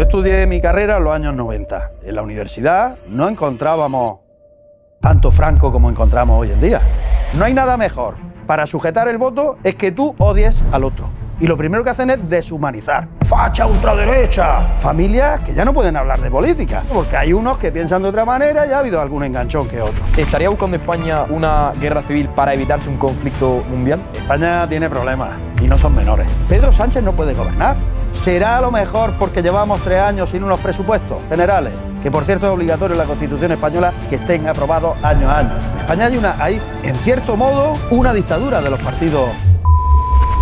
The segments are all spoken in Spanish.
Yo estudié mi carrera en los años 90. En la universidad no encontrábamos tanto Franco como encontramos hoy en día. No hay nada mejor para sujetar el voto es que tú odies al otro. Y lo primero que hacen es deshumanizar. ¡Facha ultraderecha! Familias que ya no pueden hablar de política, porque hay unos que piensan de otra manera y ha habido algún enganchón que otro. ¿Estaría buscando España una guerra civil para evitarse un conflicto mundial? España tiene problemas y no son menores. Pedro Sánchez no puede gobernar. ¿Será a lo mejor porque llevamos 3 años sin unos presupuestos generales? Que por cierto es obligatorio en la Constitución española que estén aprobados año a año. En España hay, en cierto modo, una dictadura de los partidos.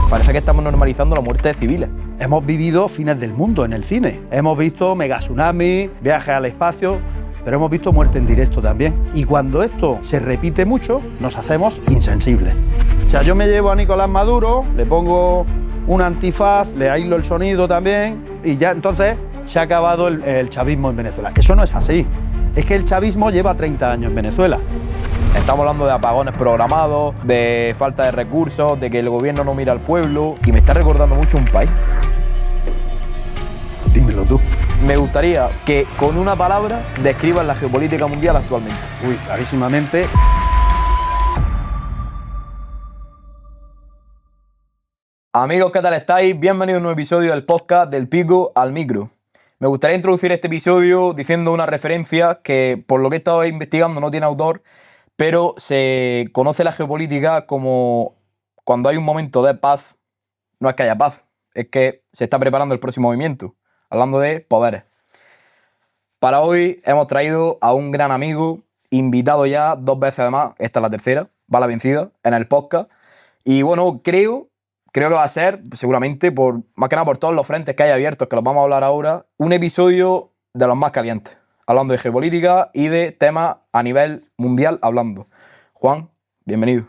Parece que estamos normalizando la muerte de civiles. Hemos vivido fines del mundo en el cine. Hemos visto megatsunamis, viajes al espacio, pero hemos visto muerte en directo también. Y cuando esto se repite mucho, nos hacemos insensibles. O sea, yo me llevo a Nicolás Maduro, le pongo un antifaz, le aíslo el sonido también, y ya entonces se ha acabado el chavismo en Venezuela. Eso no es así. Es que el chavismo lleva 30 años en Venezuela. Estamos hablando de apagones programados, de falta de recursos, de que el gobierno no mira al pueblo, y me está recordando mucho un país. Dímelo tú. Me gustaría que con una palabra describas la geopolítica mundial actualmente. Uy, clarísimamente. Amigos, ¿qué tal estáis? Bienvenidos a un nuevo episodio del podcast Del Pico al Micro. Me gustaría introducir este episodio diciendo una referencia que, por lo que he estado investigando, no tiene autor, pero se conoce la geopolítica como cuando hay un momento de paz, no es que haya paz, es que se está preparando el próximo movimiento, hablando de poderes. Para hoy hemos traído a un gran amigo, invitado ya 2 veces además, esta es la tercera, va la vencida, en el podcast. Y bueno, creo que va a ser, seguramente, más que nada por todos los frentes que hay abiertos, que los vamos a hablar ahora, un episodio de los más calientes, hablando de geopolítica y de temas a nivel mundial hablando. Juan, bienvenido.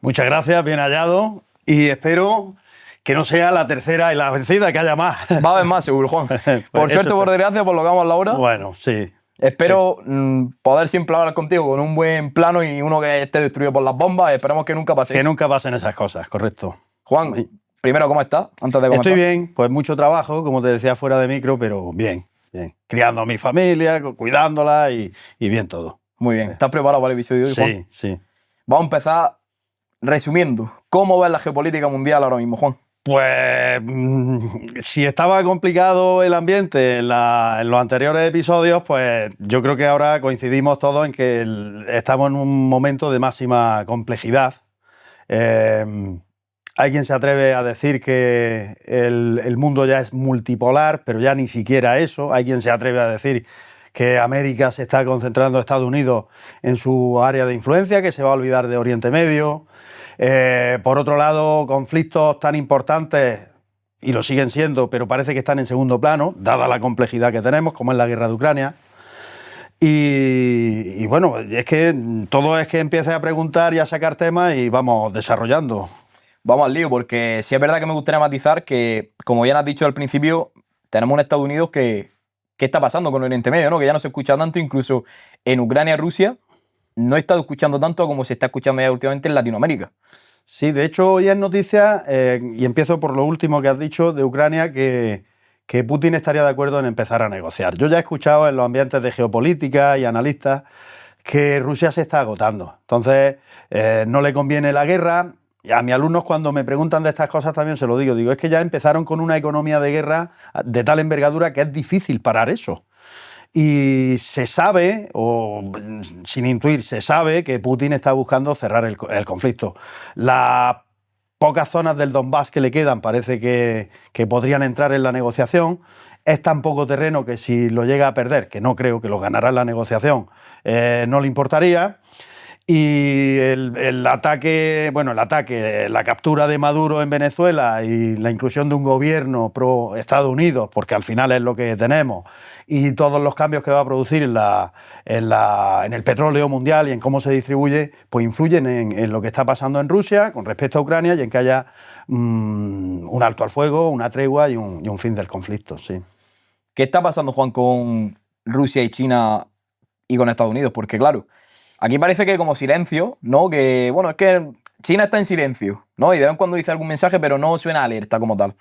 Muchas gracias, bien hallado, y espero que no sea la tercera y la vencida, que haya más. Va a haber más, seguro, Juan. Por suerte o por desgracia, por lo que vamos a hablar ahora. Bueno, sí. Espero poder siempre hablar contigo con un buen plano y uno que esté destruido por las bombas. Esperemos que nunca pase eso. Que nunca pasen esas cosas, correcto. Juan, primero, ¿cómo estás? Antes de comenzar. Estoy bien, pues mucho trabajo, como te decía, fuera de micro, pero bien. Criando a mi familia, cuidándola y bien todo. Muy bien. ¿Estás preparado para el episodio de hoy, Juan? Sí. Vamos a empezar resumiendo. ¿Cómo ves la geopolítica mundial ahora mismo, Juan? Pues si estaba complicado el ambiente en los anteriores episodios, pues yo creo que ahora coincidimos todos en que estamos en un momento de máxima complejidad. Hay quien se atreve a decir que el mundo ya es multipolar, pero ya ni siquiera eso. Hay quien se atreve a decir que América se está concentrando, Estados Unidos, en su área de influencia, que se va a olvidar de Oriente Medio. Por otro lado, conflictos tan importantes, y lo siguen siendo, pero parece que están en segundo plano, dada la complejidad que tenemos, como es la guerra de Ucrania. Y bueno, es que todo es que empieces a preguntar y a sacar temas y vamos desarrollando. Vamos al lío, porque sí es verdad que me gustaría matizar que, como bien has dicho al principio, tenemos un Estados Unidos que ¿qué está pasando con Oriente Medio, ¿no? Que ya no se escucha tanto, incluso en Ucrania y Rusia no he estado escuchando tanto como se está escuchando ya últimamente en Latinoamérica. Sí, de hecho hoy es noticia, y empiezo por lo último que has dicho de Ucrania, que Putin estaría de acuerdo en empezar a negociar. Yo ya he escuchado en los ambientes de geopolítica y analistas que Rusia se está agotando. Entonces, no le conviene la guerra. Y a mis alumnos, cuando me preguntan de estas cosas, también se lo digo. Digo, es que ya empezaron con una economía de guerra de tal envergadura que es difícil parar eso. Y se sabe, o sin intuir, se sabe que Putin está buscando cerrar el conflicto. Las pocas zonas del Donbass que le quedan parece que podrían entrar en la negociación. Es tan poco terreno que si lo llega a perder, que no creo que lo ganará en la negociación, no le importaría. Y el ataque, la captura de Maduro en Venezuela y la inclusión de un gobierno pro Estados Unidos, porque al final es lo que tenemos, y todos los cambios que va a producir en el petróleo mundial y en cómo se distribuye, pues influyen en lo que está pasando en Rusia con respecto a Ucrania y en que haya un alto al fuego, una tregua y un fin del conflicto. Sí. ¿Qué está pasando, Juan, con Rusia y China y con Estados Unidos? Porque claro, aquí parece que como silencio, ¿no? Que, es que China está en silencio, ¿no? Y de vez en cuando dice algún mensaje, pero no suena alerta como tal.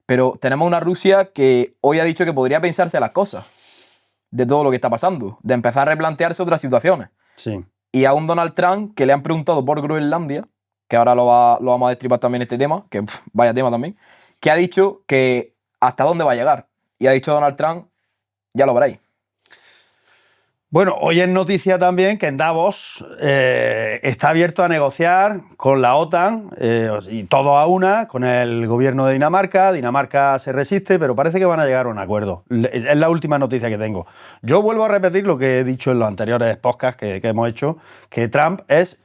Pero tenemos una Rusia que hoy ha dicho que podría pensarse las cosas de todo lo que está pasando, de empezar a replantearse otras situaciones. Sí. Y a un Donald Trump que le han preguntado por Groenlandia, que ahora lo vamos a destripar también este tema, que vaya tema también, que ha dicho que hasta dónde va a llegar. Y ha dicho Donald Trump, ya lo veréis. Bueno, hoy es noticia también que en Davos está abierto a negociar con la OTAN y todo a una, con el gobierno de Dinamarca. Dinamarca se resiste, pero parece que van a llegar a un acuerdo. Es la última noticia que tengo. Yo vuelvo a repetir lo que he dicho en los anteriores podcasts que hemos hecho, que Trump es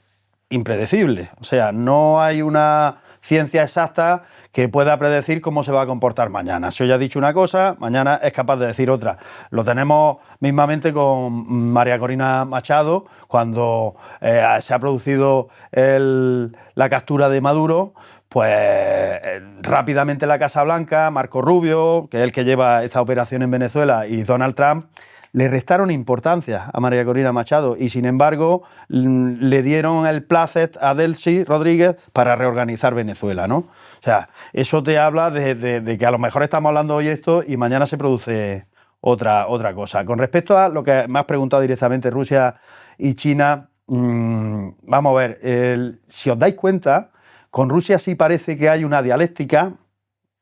impredecible. O sea, no hay una ciencia exacta que pueda predecir cómo se va a comportar mañana. Si hoy ha dicho una cosa, mañana es capaz de decir otra. Lo tenemos mismamente con María Corina Machado, cuando se ha producido la captura de Maduro, pues rápidamente la Casa Blanca, Marco Rubio, que es el que lleva esta operación en Venezuela, y Donald Trump, le restaron importancia a María Corina Machado y, sin embargo, le dieron el plácet a Delcy Rodríguez para reorganizar Venezuela, ¿no? O sea, eso te habla de que a lo mejor estamos hablando hoy esto y mañana se produce otra cosa. Con respecto a lo que me has preguntado directamente, Rusia y China, vamos a ver, si os dais cuenta, con Rusia sí parece que hay una dialéctica,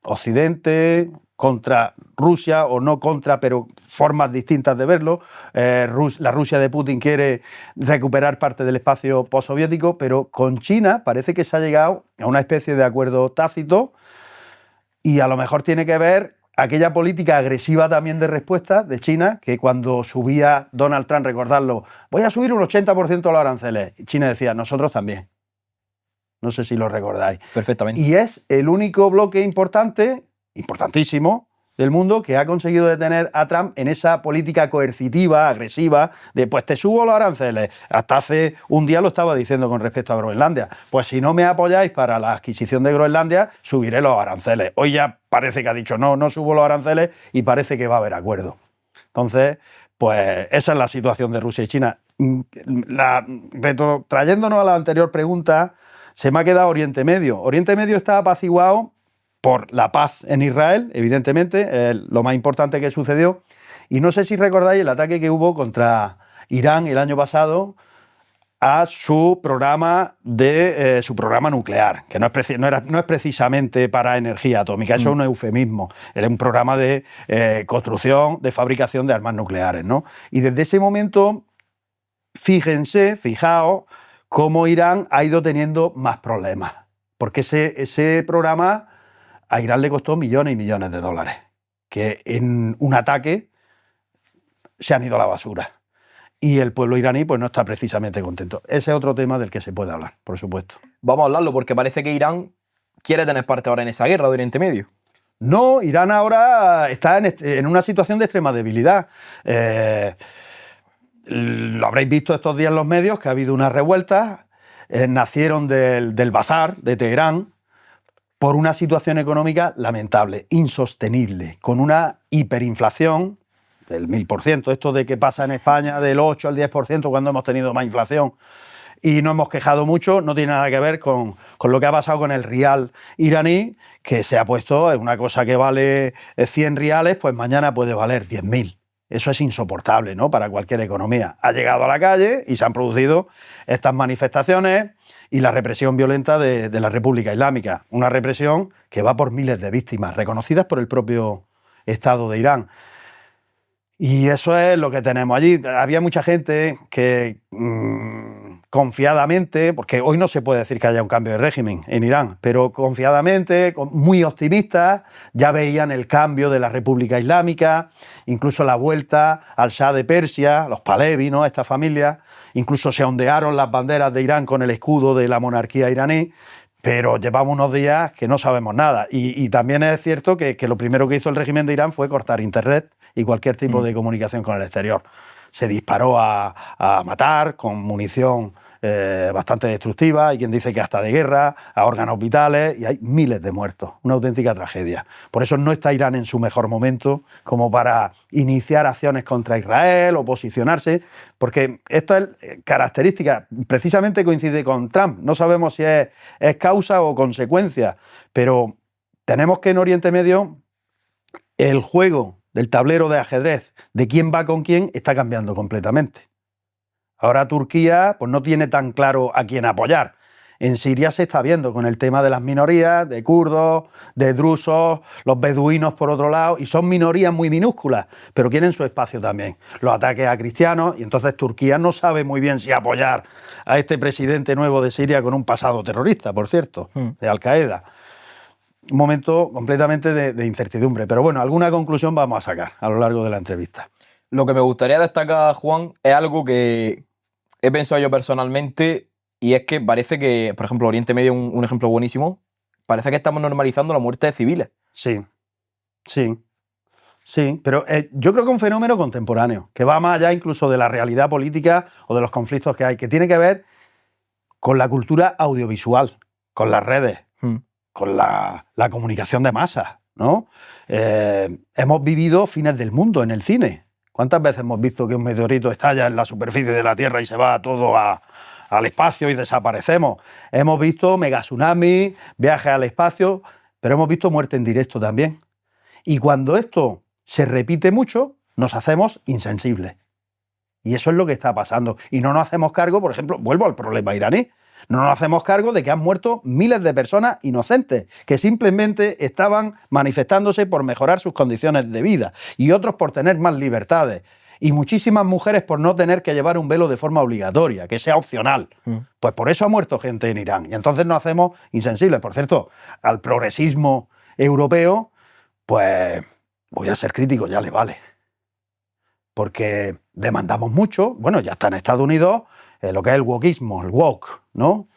Occidente contra Rusia, o no contra, pero formas distintas de verlo. La Rusia de Putin quiere recuperar parte del espacio postsoviético, pero con China parece que se ha llegado a una especie de acuerdo tácito y a lo mejor tiene que ver aquella política agresiva también de respuesta de China, que cuando subía Donald Trump, recordarlo, voy a subir un 80% los aranceles, y China decía, nosotros también. No sé si lo recordáis. Perfectamente. Y es el único bloque importantísimo del mundo que ha conseguido detener a Trump en esa política coercitiva, agresiva, de pues te subo los aranceles. Hasta hace un día lo estaba diciendo con respecto a Groenlandia. Pues si no me apoyáis para la adquisición de Groenlandia, subiré los aranceles. Hoy ya parece que ha dicho no subo los aranceles y parece que va a haber acuerdo. Entonces, pues esa es la situación de Rusia y China. Trayéndonos a la anterior pregunta, se me ha quedado Oriente Medio. Oriente Medio está apaciguado por la paz en Israel, evidentemente, lo más importante que sucedió. Y no sé si recordáis el ataque que hubo contra Irán el año pasado a su programa nuclear, que no es precisamente para energía atómica, eso es un eufemismo, era un programa de construcción, de fabricación de armas nucleares, ¿no? Y desde ese momento, fijaos cómo Irán ha ido teniendo más problemas, porque ese programa a Irán le costó millones y millones de dólares, que en un ataque se han ido a la basura. Y el pueblo iraní pues no está precisamente contento. Ese es otro tema del que se puede hablar, por supuesto. Vamos a hablarlo porque parece que Irán quiere tener parte ahora en esa guerra de Oriente Medio. No, Irán ahora está en una situación de extrema debilidad. Lo habréis visto estos días en los medios, que ha habido unas revueltas, nacieron del bazar de Teherán, por una situación económica lamentable, insostenible, con una hiperinflación del 1000%, esto de que pasa en España del 8 al 10% cuando hemos tenido más inflación y no hemos quejado mucho, no tiene nada que ver con lo que ha pasado con el rial iraní, que se ha puesto en una cosa que vale 100 riales, pues mañana puede valer 10.000. Eso es insoportable, ¿no?, para cualquier economía. Ha llegado a la calle y se han producido estas manifestaciones y la represión violenta de la República Islámica. Una represión que va por miles de víctimas, reconocidas por el propio Estado de Irán. Y eso es lo que tenemos allí. Había mucha gente que confiadamente, porque hoy no se puede decir que haya un cambio de régimen en Irán, pero confiadamente, muy optimistas, ya veían el cambio de la República Islámica, incluso la vuelta al Shah de Persia, los Pahlavi, ¿no?, esta familia, incluso se ondearon las banderas de Irán con el escudo de la monarquía iraní, pero llevamos unos días que no sabemos nada. Y también es cierto que lo primero que hizo el régimen de Irán fue cortar Internet y cualquier tipo de comunicación con el exterior. Se disparó a matar con munición bastante destructiva, hay quien dice que hasta de guerra, a órganos vitales, y hay miles de muertos, una auténtica tragedia. Por eso no está Irán en su mejor momento como para iniciar acciones contra Israel o posicionarse, porque esto es característica, precisamente coincide con Trump, no sabemos si es causa o consecuencia, pero tenemos que en Oriente Medio el juego del tablero de ajedrez de quién va con quién está cambiando completamente. Ahora Turquía pues no tiene tan claro a quién apoyar. En Siria se está viendo con el tema de las minorías, de kurdos, de drusos, los beduinos por otro lado, y son minorías muy minúsculas, pero quieren su espacio también. Los ataques a cristianos, y entonces Turquía no sabe muy bien si apoyar a este presidente nuevo de Siria con un pasado terrorista, por cierto, de Al-Qaeda. Un momento completamente de incertidumbre. Pero bueno, alguna conclusión vamos a sacar a lo largo de la entrevista. Lo que me gustaría destacar, Juan, es algo que he pensado yo personalmente, y es que parece que, por ejemplo, Oriente Medio es un ejemplo buenísimo, parece que estamos normalizando la muerte de civiles. Sí, pero yo creo que es un fenómeno contemporáneo, que va más allá incluso de la realidad política o de los conflictos que hay, que tiene que ver con la cultura audiovisual, con las redes, con la comunicación de masas, ¿no? Hemos vivido fines del mundo en el cine. ¿Cuántas veces hemos visto que un meteorito estalla en la superficie de la Tierra y se va todo al espacio y desaparecemos? Hemos visto megatsunamis, viajes al espacio, pero hemos visto muerte en directo también. Y cuando esto se repite mucho, nos hacemos insensibles. Y eso es lo que está pasando. Y no nos hacemos cargo, por ejemplo, vuelvo al problema iraní, no nos hacemos cargo de que han muerto miles de personas inocentes, que simplemente estaban manifestándose por mejorar sus condiciones de vida, y otros por tener más libertades, y muchísimas mujeres por no tener que llevar un velo de forma obligatoria, que sea opcional. Pues por eso ha muerto gente en Irán, y entonces nos hacemos insensibles. Por cierto, al progresismo europeo, pues voy a ser crítico, ya le vale. Porque demandamos mucho, bueno, ya está en Estados Unidos, lo que es el wokismo, el woke, ¿no?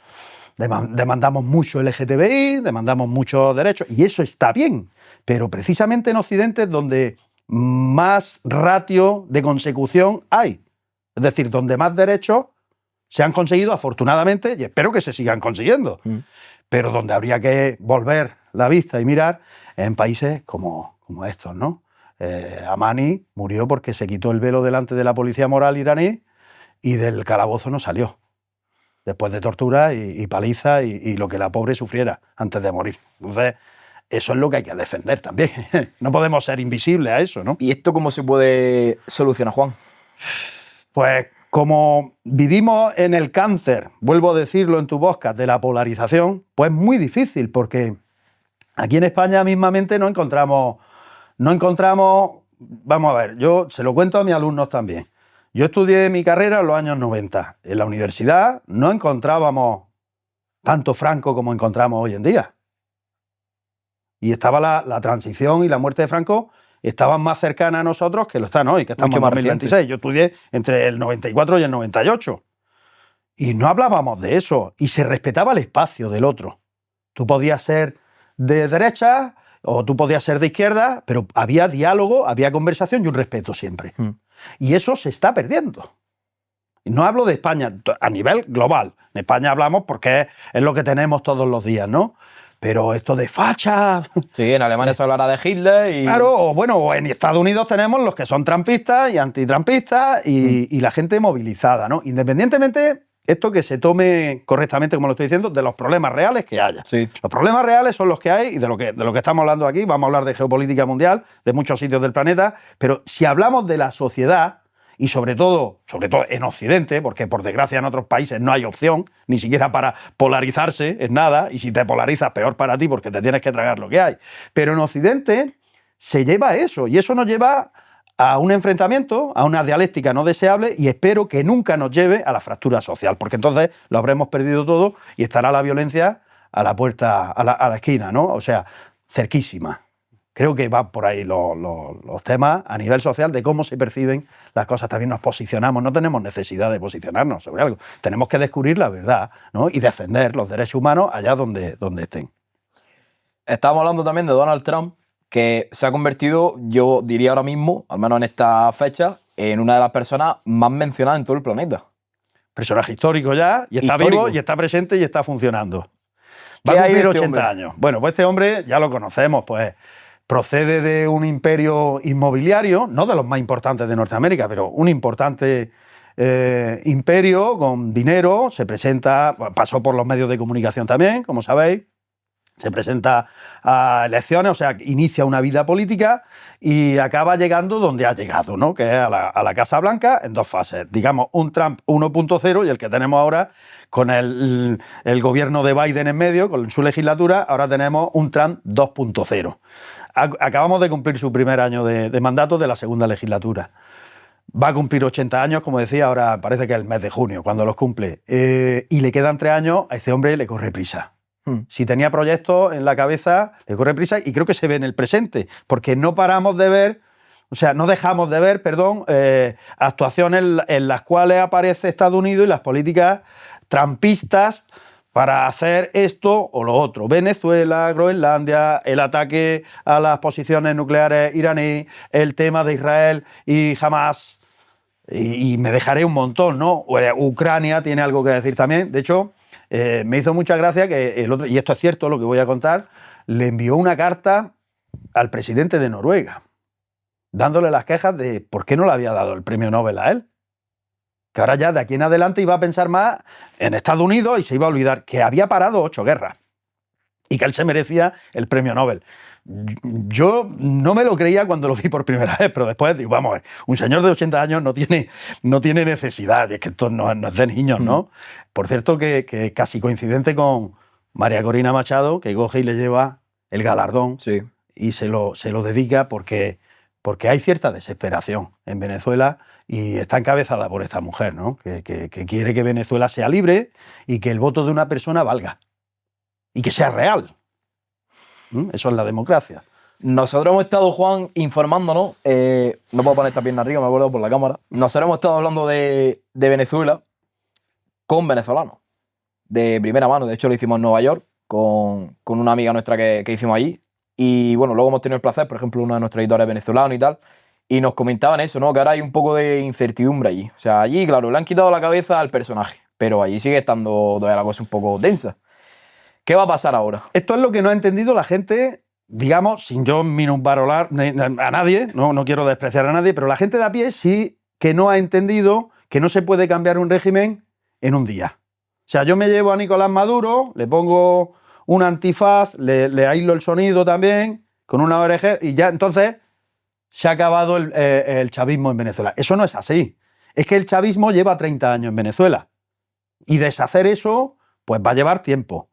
Demandamos mucho LGTBI, demandamos muchos derechos, y eso está bien, pero precisamente en Occidente es donde más ratio de consecución hay, es decir, donde más derechos se han conseguido afortunadamente, y espero que se sigan consiguiendo, pero donde habría que volver la vista y mirar en países como estos, ¿no? Amani murió porque se quitó el velo delante de la policía moral iraní y del calabozo no salió, después de tortura y paliza y lo que la pobre sufriera antes de morir. Entonces, eso es lo que hay que defender también. No podemos ser invisibles a eso, ¿no? ¿Y esto cómo se puede solucionar, Juan? Pues como vivimos en el cáncer, vuelvo a decirlo en tu podcast, de la polarización, pues es muy difícil, porque aquí en España mismamente no encontramos, vamos a ver, yo se lo cuento a mis alumnos también. Yo estudié mi carrera en los años 90. En la universidad no encontrábamos tanto Franco como encontramos hoy en día. Y estaba la transición y la muerte de Franco estaban más cercanas a nosotros que lo están hoy, que estamos en 2026. Yo estudié entre el 94 y el 98. Y no hablábamos de eso. Y se respetaba el espacio del otro. Tú podías ser de derecha o tú podías ser de izquierda, pero había diálogo, había conversación y un respeto siempre. Y eso se está perdiendo. Y no hablo de España, a nivel global. En España hablamos porque es lo que tenemos todos los días, ¿no? Pero esto de facha... Sí, en Alemania se hablará de Hitler y... Claro, o bueno, en Estados Unidos tenemos los que son trampistas y antitrampistas y la gente movilizada, ¿no? Independientemente, esto que se tome correctamente, como lo estoy diciendo, de los problemas reales que haya. Sí. Los problemas reales son los que hay y de lo que estamos hablando aquí. Vamos a hablar de geopolítica mundial, de muchos sitios del planeta, pero si hablamos de la sociedad... Y sobre todo en Occidente, porque por desgracia en otros países no hay opción, ni siquiera para polarizarse, es nada, y si te polarizas, peor para ti porque te tienes que tragar lo que hay. Pero en Occidente se lleva eso, y eso nos lleva a un enfrentamiento, a una dialéctica no deseable, y espero que nunca nos lleve a la fractura social, porque entonces lo habremos perdido todo y estará la violencia a la puerta, a la esquina, ¿no? O sea, cerquísima. Creo que va por ahí los temas a nivel social de cómo se perciben las cosas. También nos posicionamos, no tenemos necesidad de posicionarnos sobre algo. Tenemos que descubrir la verdad, ¿no? Y defender los derechos humanos allá donde estén. Estábamos hablando también de Donald Trump, que se ha convertido, yo diría ahora mismo, al menos en esta fecha, en una de las personas más mencionadas en todo el planeta. Personaje histórico ya, y está vivo, y está presente y está funcionando. Va a cumplir 80 años. Bueno, pues este hombre ya lo conocemos, pues... Procede de un imperio inmobiliario, no de los más importantes de Norteamérica, pero un importante imperio con dinero, se presenta, pasó por los medios de comunicación también, como sabéis, se presenta a elecciones, o sea, inicia una vida política y acaba llegando donde ha llegado, ¿no? Que es a la Casa Blanca en 2 fases. Digamos, un Trump 1.0 y el que tenemos ahora con el gobierno de Biden en medio, con su legislatura, ahora tenemos un Trump 2.0. Acabamos de cumplir su primer año de mandato de la segunda legislatura. Va a cumplir 80 años, como decía, ahora parece que es el mes de junio, cuando los cumple. Y le quedan 3 años, a este hombre le corre prisa. Si tenía proyectos en la cabeza, le corre prisa y creo que se ve en el presente, porque no paramos de ver, o sea, no dejamos de ver, actuaciones en las cuales aparece Estados Unidos y las políticas trumpistas para hacer esto o lo otro. Venezuela, Groenlandia, el ataque a las posiciones nucleares iraníes, el tema de Israel y Hamas, y me dejaré un montón, ¿no? Ucrania tiene algo que decir también. De hecho, me hizo mucha gracia que el otro, y esto es cierto lo que voy a contar, le envió una carta al presidente de Noruega, dándole las quejas de por qué no le había dado el premio Nobel a él. Que ahora ya de aquí en adelante iba a pensar más en Estados Unidos y se iba a olvidar que había parado 8 guerras y que él se merecía el premio Nobel. Yo no me lo creía cuando lo vi por primera vez, pero después digo, vamos a ver, un señor de 80 años no tiene necesidad, es que esto no es de niños, ¿no? Por cierto, que casi coincidente con María Corina Machado, que coge y le lleva el galardón y se lo dedica porque hay cierta desesperación en Venezuela y está encabezada por esta mujer, ¿no? Que quiere que Venezuela sea libre y que el voto de una persona valga y que sea real. Eso es la democracia. Nosotros hemos estado, Juan, informándonos, no puedo poner esta pierna arriba, me acuerdo por la cámara. Nosotros hemos estado hablando de Venezuela con venezolanos, de primera mano. De hecho, lo hicimos en Nueva York con una amiga nuestra que hicimos allí. Y bueno, luego hemos tenido el placer, por ejemplo, uno de nuestros editores venezolanos y tal, y nos comentaban eso, ¿no? Que ahora hay un poco de incertidumbre allí. O sea, allí, claro, le han quitado la cabeza al personaje, pero allí sigue estando todavía la cosa un poco tensa. ¿Qué va a pasar ahora? Esto es lo que no ha entendido la gente, digamos, sin yo minusvalorar a nadie, no quiero despreciar a nadie, pero la gente de a pie sí que no ha entendido que no se puede cambiar un régimen en un día. O sea, yo me llevo a Nicolás Maduro, le pongo un antifaz, le aíslo el sonido también, con una ONG, y ya entonces se ha acabado el chavismo en Venezuela. Eso no es así. Es que el chavismo lleva 30 años en Venezuela. Y deshacer eso, pues va a llevar tiempo.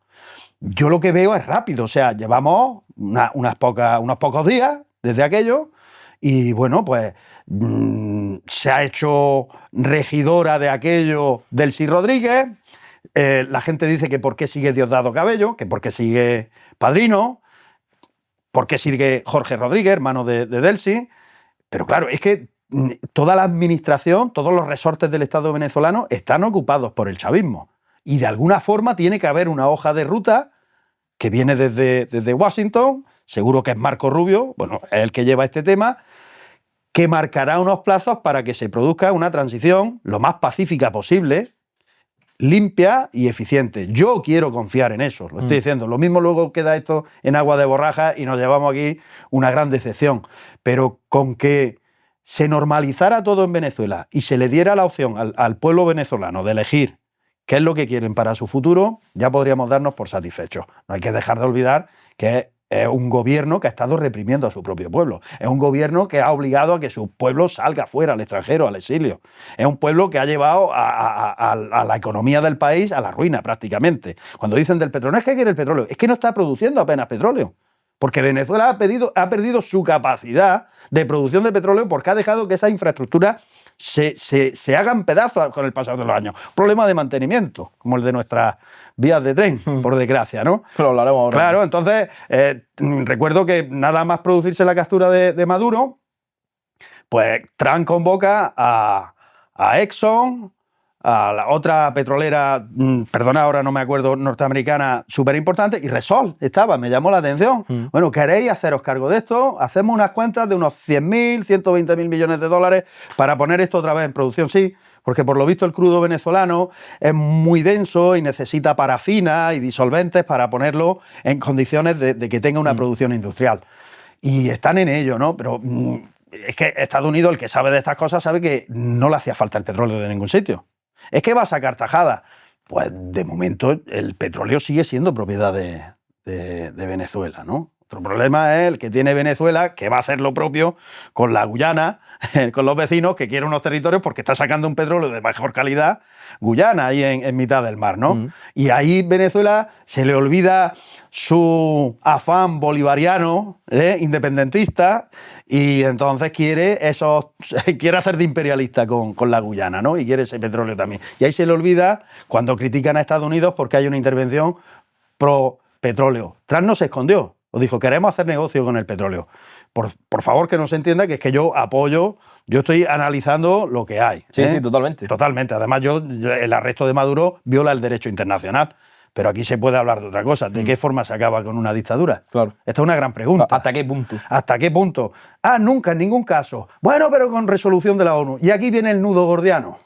Yo lo que veo es rápido, o sea, llevamos unos pocos días desde aquello y bueno, pues se ha hecho regidora de aquello Delcy Rodríguez, la gente dice que por qué sigue Diosdado Cabello, que por qué sigue Padrino, por qué sigue Jorge Rodríguez, hermano de Delcy, pero claro, es que toda la administración, todos los resortes del Estado venezolano están ocupados por el chavismo. Y de alguna forma tiene que haber una hoja de ruta que viene desde Washington, seguro que es Marco Rubio, bueno, es el que lleva este tema, que marcará unos plazos para que se produzca una transición lo más pacífica posible, limpia y eficiente. Yo quiero confiar en eso, lo estoy diciendo. Lo mismo luego queda esto en agua de borraja y nos llevamos aquí una gran decepción. Pero con que se normalizara todo en Venezuela y se le diera la opción al pueblo venezolano de elegir qué es lo que quieren para su futuro, ya podríamos darnos por satisfechos. No hay que dejar de olvidar que es un gobierno que ha estado reprimiendo a su propio pueblo. Es un gobierno que ha obligado a que su pueblo salga fuera, al extranjero, al exilio. Es un pueblo que ha llevado a la economía del país a la ruina prácticamente. Cuando dicen del petróleo, no es que quiere el petróleo, es que no está produciendo apenas petróleo. Porque Venezuela ha perdido su capacidad de producción de petróleo porque ha dejado que esas infraestructuras se hagan pedazos con el pasar de los años. Problema de mantenimiento, como el de nuestras vías de tren, por desgracia, ¿no? Lo hablaremos ahora. Claro, entonces, recuerdo que nada más producirse la captura de Maduro, pues Trump convoca a Exxon, a la otra petrolera, perdona, ahora no me acuerdo, norteamericana, súper importante, y Repsol estaba, me llamó la atención. Bueno, ¿queréis haceros cargo de esto? Hacemos unas cuentas de unos 100.000, 120.000 millones de dólares para poner esto otra vez en producción. Sí, porque por lo visto el crudo venezolano es muy denso y necesita parafina y disolventes para ponerlo en condiciones de que tenga una producción industrial. Y están en ello, ¿no? Pero es que Estados Unidos, el que sabe de estas cosas, sabe que no le hacía falta el petróleo de ningún sitio. Es que va a sacar tajada. Pues de momento el petróleo sigue siendo propiedad de de Venezuela, ¿no? Otro problema es el que tiene Venezuela, que va a hacer lo propio con la Guyana, con los vecinos, que quiere unos territorios porque está sacando un petróleo de mejor calidad, Guyana, ahí en mitad del mar, ¿no? Y ahí Venezuela se le olvida su afán bolivariano, independentista, y entonces quiere hacer de imperialista con la Guyana, ¿no? Y quiere ese petróleo también. Y ahí se le olvida cuando critican a Estados Unidos porque hay una intervención pro petróleo. Trump no se escondió. Os dijo, queremos hacer negocio con el petróleo. Por favor, que no se entienda que es que yo estoy analizando lo que hay. Sí, sí, totalmente. Totalmente. Además, el arresto de Maduro viola el derecho internacional. Pero aquí se puede hablar de otra cosa. ¿De qué forma se acaba con una dictadura? Claro. Esta es una gran pregunta. ¿Hasta qué punto? ¿Hasta qué punto? Nunca, en ningún caso. Bueno, pero con resolución de la ONU. Y aquí viene el nudo gordiano.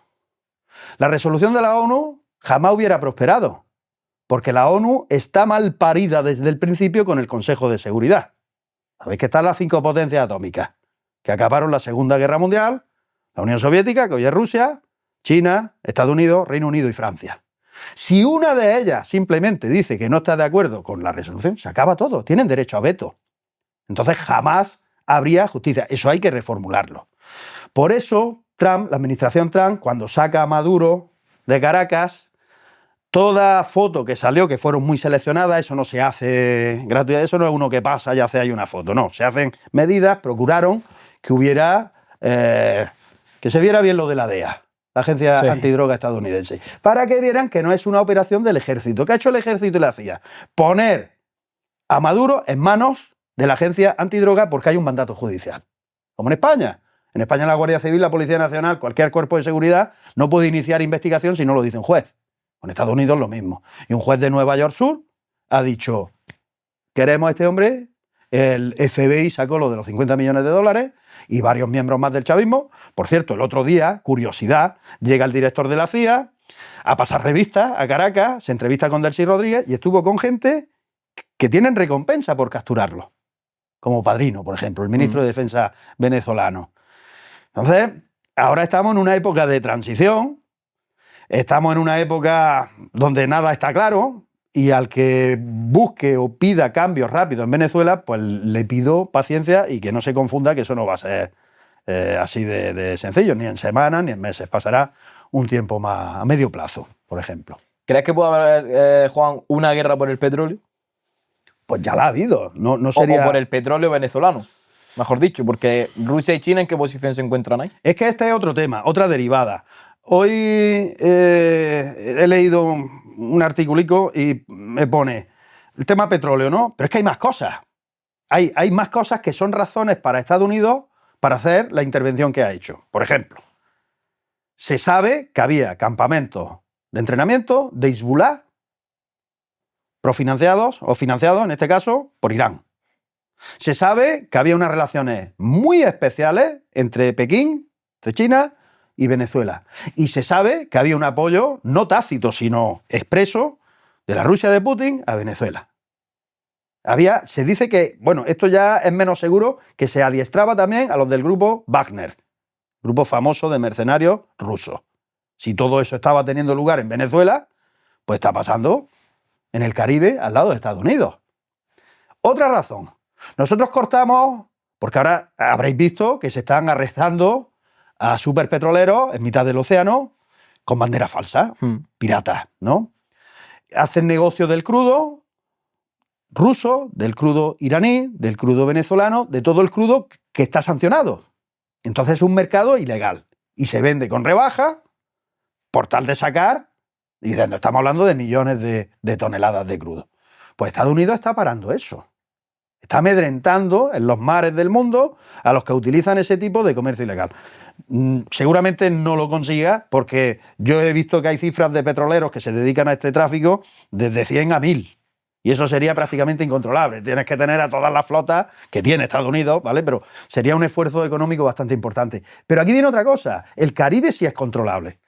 La resolución de la ONU jamás hubiera prosperado. Porque la ONU está mal parida desde el principio con el Consejo de Seguridad. Sabéis que están las 5 potencias atómicas que acabaron la Segunda Guerra Mundial, la Unión Soviética, que hoy es Rusia, China, Estados Unidos, Reino Unido y Francia. Si una de ellas simplemente dice que no está de acuerdo con la resolución, se acaba todo, tienen derecho a veto. Entonces jamás habría justicia. Eso hay que reformularlo. Por eso Trump, la administración Trump, cuando saca a Maduro de Caracas, toda foto que salió, que fueron muy seleccionadas, eso no se hace gratuito, eso no es uno que pasa y hace ahí una foto, no, se hacen medidas, procuraron que hubiera, que se viera bien lo de la DEA, la Agencia Antidroga estadounidense, para que vieran que no es una operación del ejército. ¿Qué ha hecho el ejército y la CIA? Poner a Maduro en manos de la Agencia Antidroga porque hay un mandato judicial, como en España. En España la Guardia Civil, la Policía Nacional, cualquier cuerpo de seguridad no puede iniciar investigación si no lo dice un juez. Con Estados Unidos lo mismo. Y un juez de Nueva York Sur ha dicho, queremos a este hombre, el FBI sacó lo de los 50 millones de dólares y varios miembros más del chavismo. Por cierto, el otro día, curiosidad, llega el director de la CIA a pasar revistas a Caracas, se entrevista con Delcy Rodríguez y estuvo con gente que tienen recompensa por capturarlo. Como Padrino, por ejemplo, el ministro de Defensa venezolano. Entonces, ahora estamos en una época de transición. Estamos en una época donde nada está claro y al que busque o pida cambios rápidos en Venezuela, pues le pido paciencia y que no se confunda que eso no va a ser así de sencillo, ni en semanas ni en meses. Pasará un tiempo más a medio plazo, por ejemplo. ¿Crees que puede haber, Juan, una guerra por el petróleo? Pues ya la ha habido. No sería... O por el petróleo venezolano, mejor dicho, porque Rusia y China, ¿en qué posición se encuentran ahí? Es que este es otro tema, otra derivada. Hoy he leído un articulico y me pone el tema petróleo, ¿no? Pero es que hay más cosas. Hay más cosas que son razones para Estados Unidos para hacer la intervención que ha hecho. Por ejemplo, se sabe que había campamentos de entrenamiento de Hezbollah profinanciados o financiados, en este caso, por Irán. Se sabe que había unas relaciones muy especiales entre Pekín, entre China y Venezuela. Y se sabe que había un apoyo no tácito, sino expreso de la Rusia de Putin a Venezuela. Se dice que, bueno, esto ya es menos seguro, que se adiestraba también a los del grupo Wagner, grupo famoso de mercenarios rusos. Si todo eso estaba teniendo lugar en Venezuela, pues está pasando en el Caribe al lado de Estados Unidos. Otra razón. Nosotros cortamos, porque ahora habréis visto que se están arrestando a superpetroleros en mitad del océano con bandera falsa, piratas, ¿no? Hacen negocio del crudo ruso, del crudo iraní, del crudo venezolano, de todo el crudo que está sancionado. Entonces es un mercado ilegal y se vende con rebaja por tal de sacar dividendos. Estamos hablando de millones de toneladas de crudo. Pues Estados Unidos está parando eso. Está amedrentando en los mares del mundo a los que utilizan ese tipo de comercio ilegal. Seguramente no lo consiga porque yo he visto que hay cifras de petroleros que se dedican a este tráfico desde 100 a 1000. Y eso sería prácticamente incontrolable. Tienes que tener a todas las flotas que tiene Estados Unidos, ¿vale? Pero sería un esfuerzo económico bastante importante. Pero aquí viene otra cosa. El Caribe sí es controlable.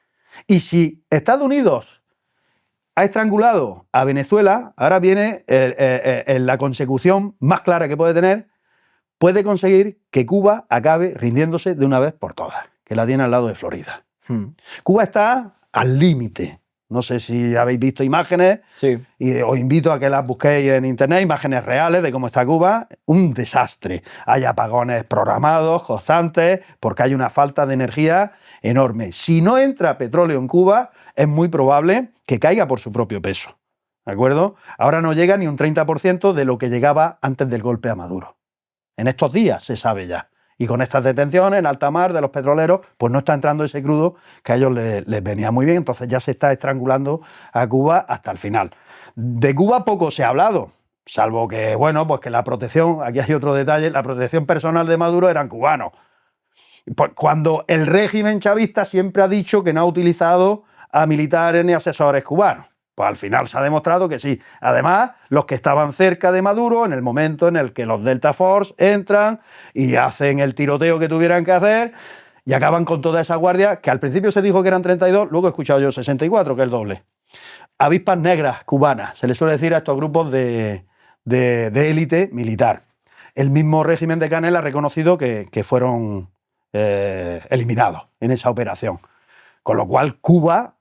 Y si Estados Unidos ha estrangulado a Venezuela, ahora viene la consecución más clara que puede tener, puede conseguir que Cuba acabe rindiéndose de una vez por todas, que la tiene al lado de Florida. Cuba está al límite No sé si habéis visto imágenes, Sí. y os invito a que las busquéis en internet, imágenes reales de cómo está Cuba. Un desastre. Hay apagones programados, constantes, porque hay una falta de energía enorme. Si no entra petróleo en Cuba, es muy probable que caiga por su propio peso. ¿De acuerdo? Ahora no llega ni un 30% de lo que llegaba antes del golpe a Maduro. En estos días se sabe ya. Y con estas detenciones en alta mar de los petroleros, pues no está entrando ese crudo que a ellos les venía muy bien. Entonces ya se está estrangulando a Cuba hasta el final. De Cuba poco se ha hablado, salvo que, bueno, pues que la protección, aquí hay otro detalle, la protección personal de Maduro eran cubanos. Pues cuando el régimen chavista siempre ha dicho que no ha utilizado a militares ni asesores cubanos. Pues al final se ha demostrado que sí. Además, los que estaban cerca de Maduro, en el momento en el que los Delta Force entran y hacen el tiroteo que tuvieran que hacer y acaban con toda esa guardia, que al principio se dijo que eran 32, luego he escuchado yo 64, que es el doble. Avispas negras cubanas, se les suele decir a estos grupos de élite militar. El mismo régimen de Canel ha reconocido que fueron eliminados en esa operación. Con lo cual, Cuba...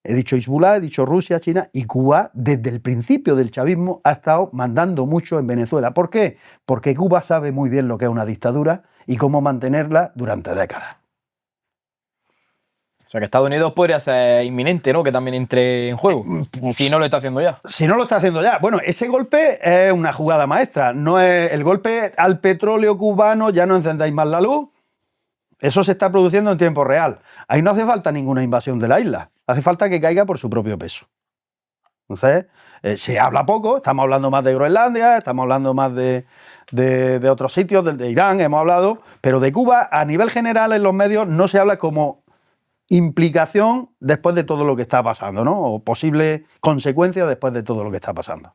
He dicho Hezbollah, he dicho Rusia, China, y Cuba, desde el principio del chavismo, ha estado mandando mucho en Venezuela. ¿Por qué? Porque Cuba sabe muy bien lo que es una dictadura y cómo mantenerla durante décadas. O sea, que Estados Unidos podría ser inminente, ¿no? Que también entre en juego. Pues, si no lo está haciendo ya. Si no lo está haciendo ya. Bueno, ese golpe es una jugada maestra. No es el golpe al petróleo cubano, ya no encendáis más la luz. Eso se está produciendo en tiempo real. Ahí no hace falta ninguna invasión de la isla. Hace falta que caiga por su propio peso. Entonces, se habla poco, estamos hablando más de Groenlandia, estamos hablando más de otros sitios, de Irán, hemos hablado, pero de Cuba, a nivel general en los medios, no se habla como implicación después de todo lo que está pasando, ¿no? O posible consecuencia después de todo lo que está pasando.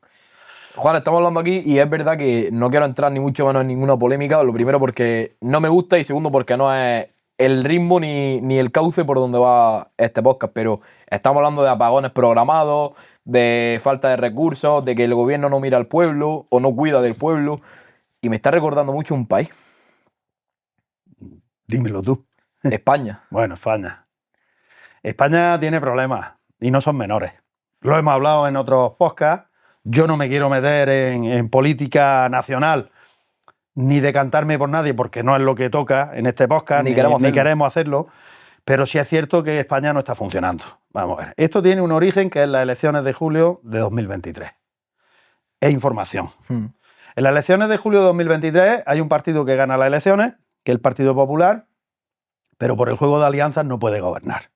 Juan, estamos hablando aquí y es verdad que no quiero entrar ni mucho menos en ninguna polémica. Lo primero porque no me gusta y segundo porque no es el ritmo ni el cauce por donde va este podcast. Pero estamos hablando de apagones programados, de falta de recursos, de que el gobierno no mira al pueblo o no cuida del pueblo. Y me está recordando mucho un país. Dímelo tú. España. Bueno, España. España tiene problemas y no son menores. Lo hemos hablado en otros podcasts. Yo no me quiero meter en política nacional ni decantarme por nadie porque no es lo que toca en este podcast, ni queremos hacerlo, pero sí es cierto que España no está funcionando. Vamos a ver. Esto tiene un origen que es las elecciones de julio de 2023. Es información. En las elecciones de julio de 2023 hay un partido que gana las elecciones, que es el Partido Popular, pero por el juego de alianzas no puede gobernar.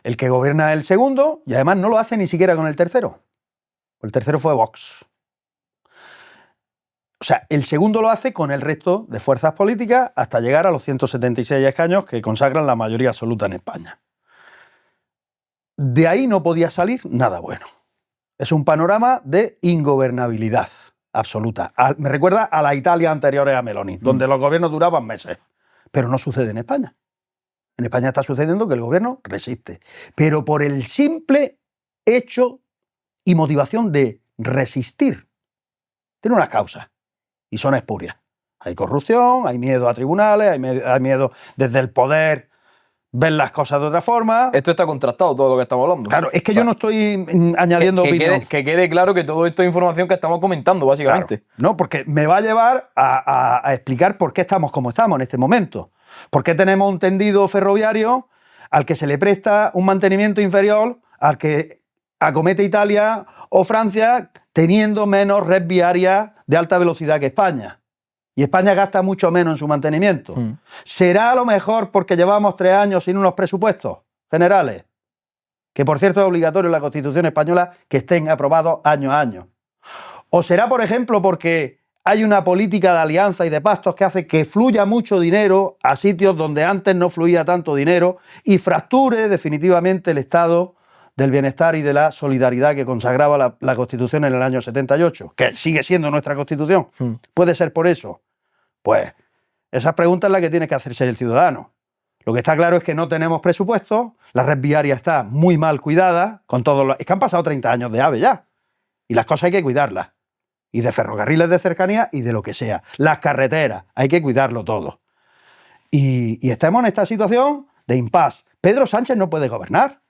El que gobierna es el segundo y además no lo hace ni siquiera con el tercero. El tercero fue Vox. O sea, el segundo lo hace con el resto de fuerzas políticas hasta llegar a los 176 escaños que consagran la mayoría absoluta en España. De ahí no podía salir nada bueno. Es un panorama de ingobernabilidad absoluta. Me recuerda a las Italias anteriores a Meloni, donde los gobiernos duraban meses. Pero no sucede en España. En España está sucediendo que el gobierno resiste. Pero por el simple hecho y motivación de resistir. Tiene unas causas y son espurias. Hay corrupción, hay miedo a tribunales, hay miedo desde el poder ver las cosas de otra forma. Esto está contrastado, todo lo que estamos hablando. Claro, es que yo no estoy añadiendo opinión. Que quede claro que todo esto es información que estamos comentando, básicamente. Claro, no, porque me va a llevar a explicar por qué estamos como estamos en este momento. ¿Por qué tenemos un tendido ferroviario al que se le presta un mantenimiento inferior al que acomete Italia o Francia, teniendo menos red viaria de alta velocidad que España? Y España gasta mucho menos en su mantenimiento. ¿Será a lo mejor porque llevamos 3 años sin unos presupuestos generales? Que por cierto es obligatorio en la Constitución española que estén aprobados año a año. ¿O será, por ejemplo, porque hay una política de alianza y de pactos que hace que fluya mucho dinero a sitios donde antes no fluía tanto dinero y fracture definitivamente el estado del bienestar y de la solidaridad que consagraba la Constitución en el año 78, que sigue siendo nuestra Constitución? ¿Puede ser por eso? Pues esa pregunta es la que tiene que hacerse el ciudadano. Lo que está claro es que no tenemos presupuesto, la red viaria está muy mal cuidada, con es que han pasado 30 años de AVE ya, y las cosas hay que cuidarlas, y de ferrocarriles de cercanía y de lo que sea. Las carreteras, hay que cuidarlo todo. Y estamos en esta situación de impasse. Pedro Sánchez no puede gobernar.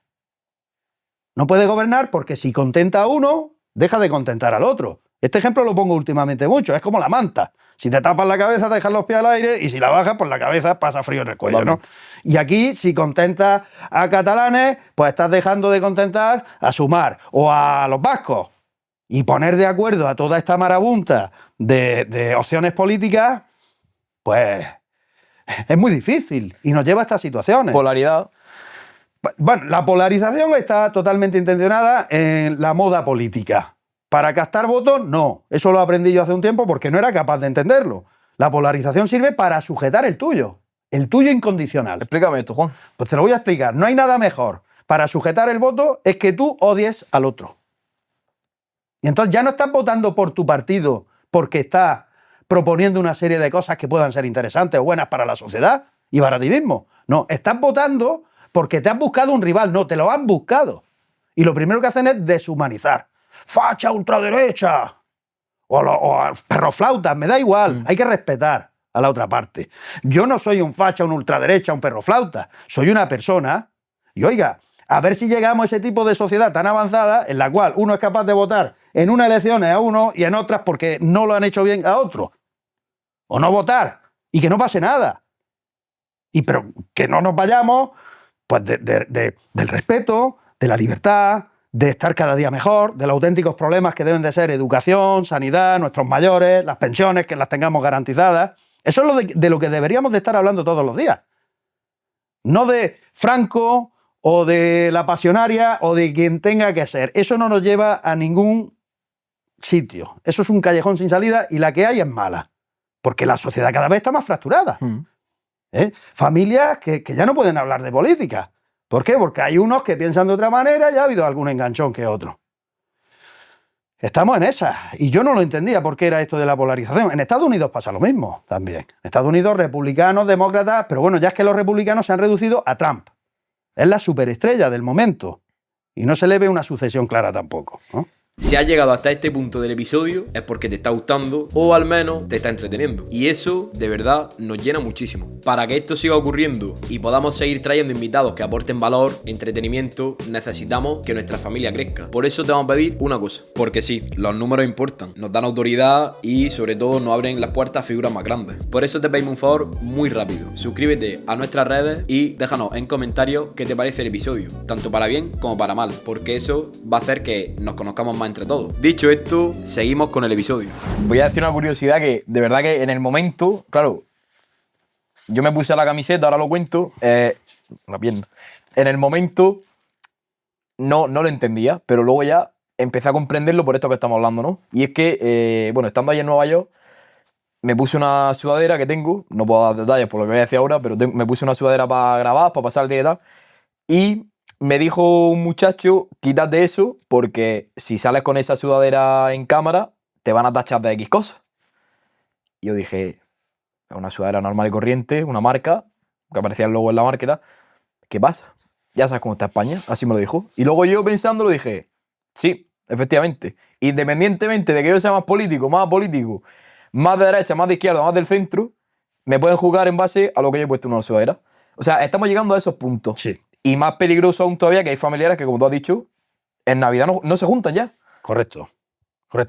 No puede gobernar porque si contenta a uno, deja de contentar al otro. Este ejemplo lo pongo últimamente mucho, es como la manta. Si te tapas la cabeza, te dejas los pies al aire, y si la bajas, pues la cabeza pasa frío en el cuello, ¿no? Y aquí, si contentas a catalanes, pues estás dejando de contentar a Sumar o a los vascos. Y poner de acuerdo a toda esta marabunta de opciones políticas, pues es muy difícil y nos lleva a estas situaciones. Polaridad. Bueno, la polarización está totalmente intencionada en la moda política. Para captar votos, no. Eso lo aprendí yo hace un tiempo porque no era capaz de entenderlo. La polarización sirve para sujetar el tuyo incondicional. Explícame esto, Juan. Pues te lo voy a explicar. No hay nada mejor para sujetar el voto es que tú odies al otro. Y entonces ya no estás votando por tu partido porque estás proponiendo una serie de cosas que puedan ser interesantes o buenas para la sociedad y para ti mismo. No, estás votando porque te has buscado un rival. No, te lo han buscado. Y lo primero que hacen es deshumanizar. ¡Facha, ultraderecha! O perroflautas, me da igual. Hay que respetar a la otra parte. Yo no soy un facha, un ultraderecha, un perroflauta. Soy una persona. Y oiga, a ver si llegamos a ese tipo de sociedad tan avanzada en la cual uno es capaz de votar en unas elecciones a uno y en otras porque no lo han hecho bien a otro. O no votar. Y que no pase nada. Pero que no nos vayamos pues del respeto, de la libertad, de estar cada día mejor, de los auténticos problemas que deben de ser educación, sanidad, nuestros mayores, las pensiones, que las tengamos garantizadas. Eso es de lo que deberíamos de estar hablando todos los días. No de Franco o de la pasionaria o de quien tenga que ser. Eso no nos lleva a ningún sitio. Eso es un callejón sin salida y la que hay es mala. Porque la sociedad cada vez está más fracturada. Familias que ya no pueden hablar de política. ¿Por qué? Porque hay unos que piensan de otra manera y ha habido algún enganchón que otro. Estamos en esa. Y yo no lo entendía por qué era esto de la polarización. En Estados Unidos pasa lo mismo también. En Estados Unidos, republicanos, demócratas, pero bueno, ya es que los republicanos se han reducido a Trump. Es la superestrella del momento. Y no se le ve una sucesión clara tampoco, ¿no? Si has llegado hasta este punto del episodio es porque te está gustando o al menos te está entreteniendo. Y eso, de verdad, nos llena muchísimo. Para que esto siga ocurriendo y podamos seguir trayendo invitados que aporten valor, entretenimiento, necesitamos que nuestra familia crezca. Por eso te vamos a pedir una cosa. Porque sí, los números importan, nos dan autoridad y sobre todo nos abren las puertas a figuras más grandes. Por eso te pedimos un favor muy rápido. Suscríbete a nuestras redes y déjanos en comentarios qué te parece el episodio. Tanto para bien como para mal. Porque eso va a hacer que nos conozcamos más entre todos. Dicho esto, seguimos con el episodio. Voy a decir una curiosidad que de verdad que en el momento, claro, yo me puse la camiseta, ahora lo cuento, la pierna. En el momento no lo entendía, pero luego ya empecé a comprenderlo por esto que estamos hablando, ¿no? Y es que, bueno, estando allí en Nueva York, me puse una sudadera que tengo, no puedo dar detalles por lo que voy a decir ahora, pero me puse una sudadera para grabar, para pasar el día y tal, y me dijo un muchacho, quítate eso, porque si sales con esa sudadera en cámara, te van a tachar de X cosas. Y yo dije, es una sudadera normal y corriente, una marca, que aparecía el logo en la marca y tal. ¿Qué pasa? Ya sabes cómo está España, así me lo dijo. Y luego yo pensándolo dije, sí, efectivamente. Independientemente de que yo sea más político, más de derecha, más de izquierda, más del centro, me pueden juzgar en base a lo que yo he puesto en una sudadera. O sea, estamos llegando a esos puntos. Sí. Y más peligroso aún todavía que hay familiares que, como tú has dicho, en Navidad no se juntan ya. Correcto.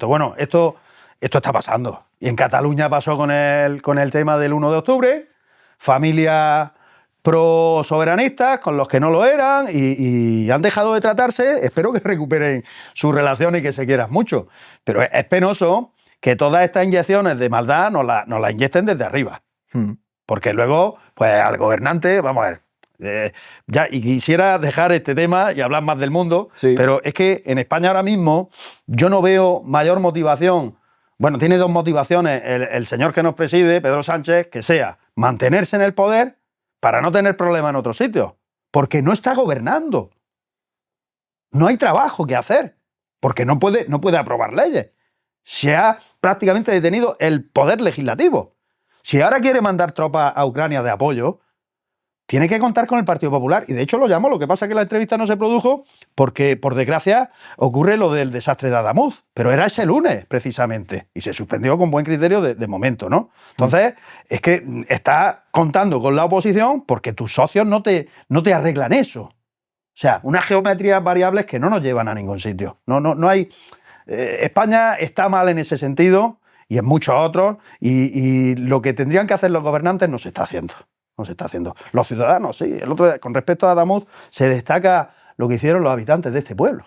Bueno, esto está pasando. Y en Cataluña pasó con el tema del 1 de octubre. Familias pro-soberanistas con los que no lo eran y han dejado de tratarse. Espero que recuperen su relación y que se quieran mucho. Pero es penoso que todas estas inyecciones de maldad nos la inyecten desde arriba. Porque luego, pues al gobernante, vamos a ver, y quisiera dejar este tema y hablar más del mundo, sí. Pero es que en España ahora mismo yo no veo mayor motivación. Bueno, tiene dos motivaciones el señor que nos preside, Pedro Sánchez, que sea mantenerse en el poder para no tener problemas en otros sitios, porque no está gobernando. No hay trabajo que hacer, porque no puede aprobar leyes. Se ha prácticamente detenido el poder legislativo. Si ahora quiere mandar tropas a Ucrania de apoyo, tiene que contar con el Partido Popular. Y de hecho lo llamó. Lo que pasa es que la entrevista no se produjo porque, por desgracia, ocurre lo del desastre de Adamuz. Pero era ese lunes, precisamente. Y se suspendió con buen criterio de momento, ¿no? Entonces, es que está contando con la oposición porque tus socios no te arreglan eso. sea, unas geometrías variables que no nos llevan a ningún sitio. No hay... España está mal en ese sentido y en muchos otros, y lo que tendrían que hacer los gobernantes no se está haciendo. No se está haciendo. Los ciudadanos, sí. El otro día, con respecto a Adamuz, se destaca lo que hicieron los habitantes de este pueblo.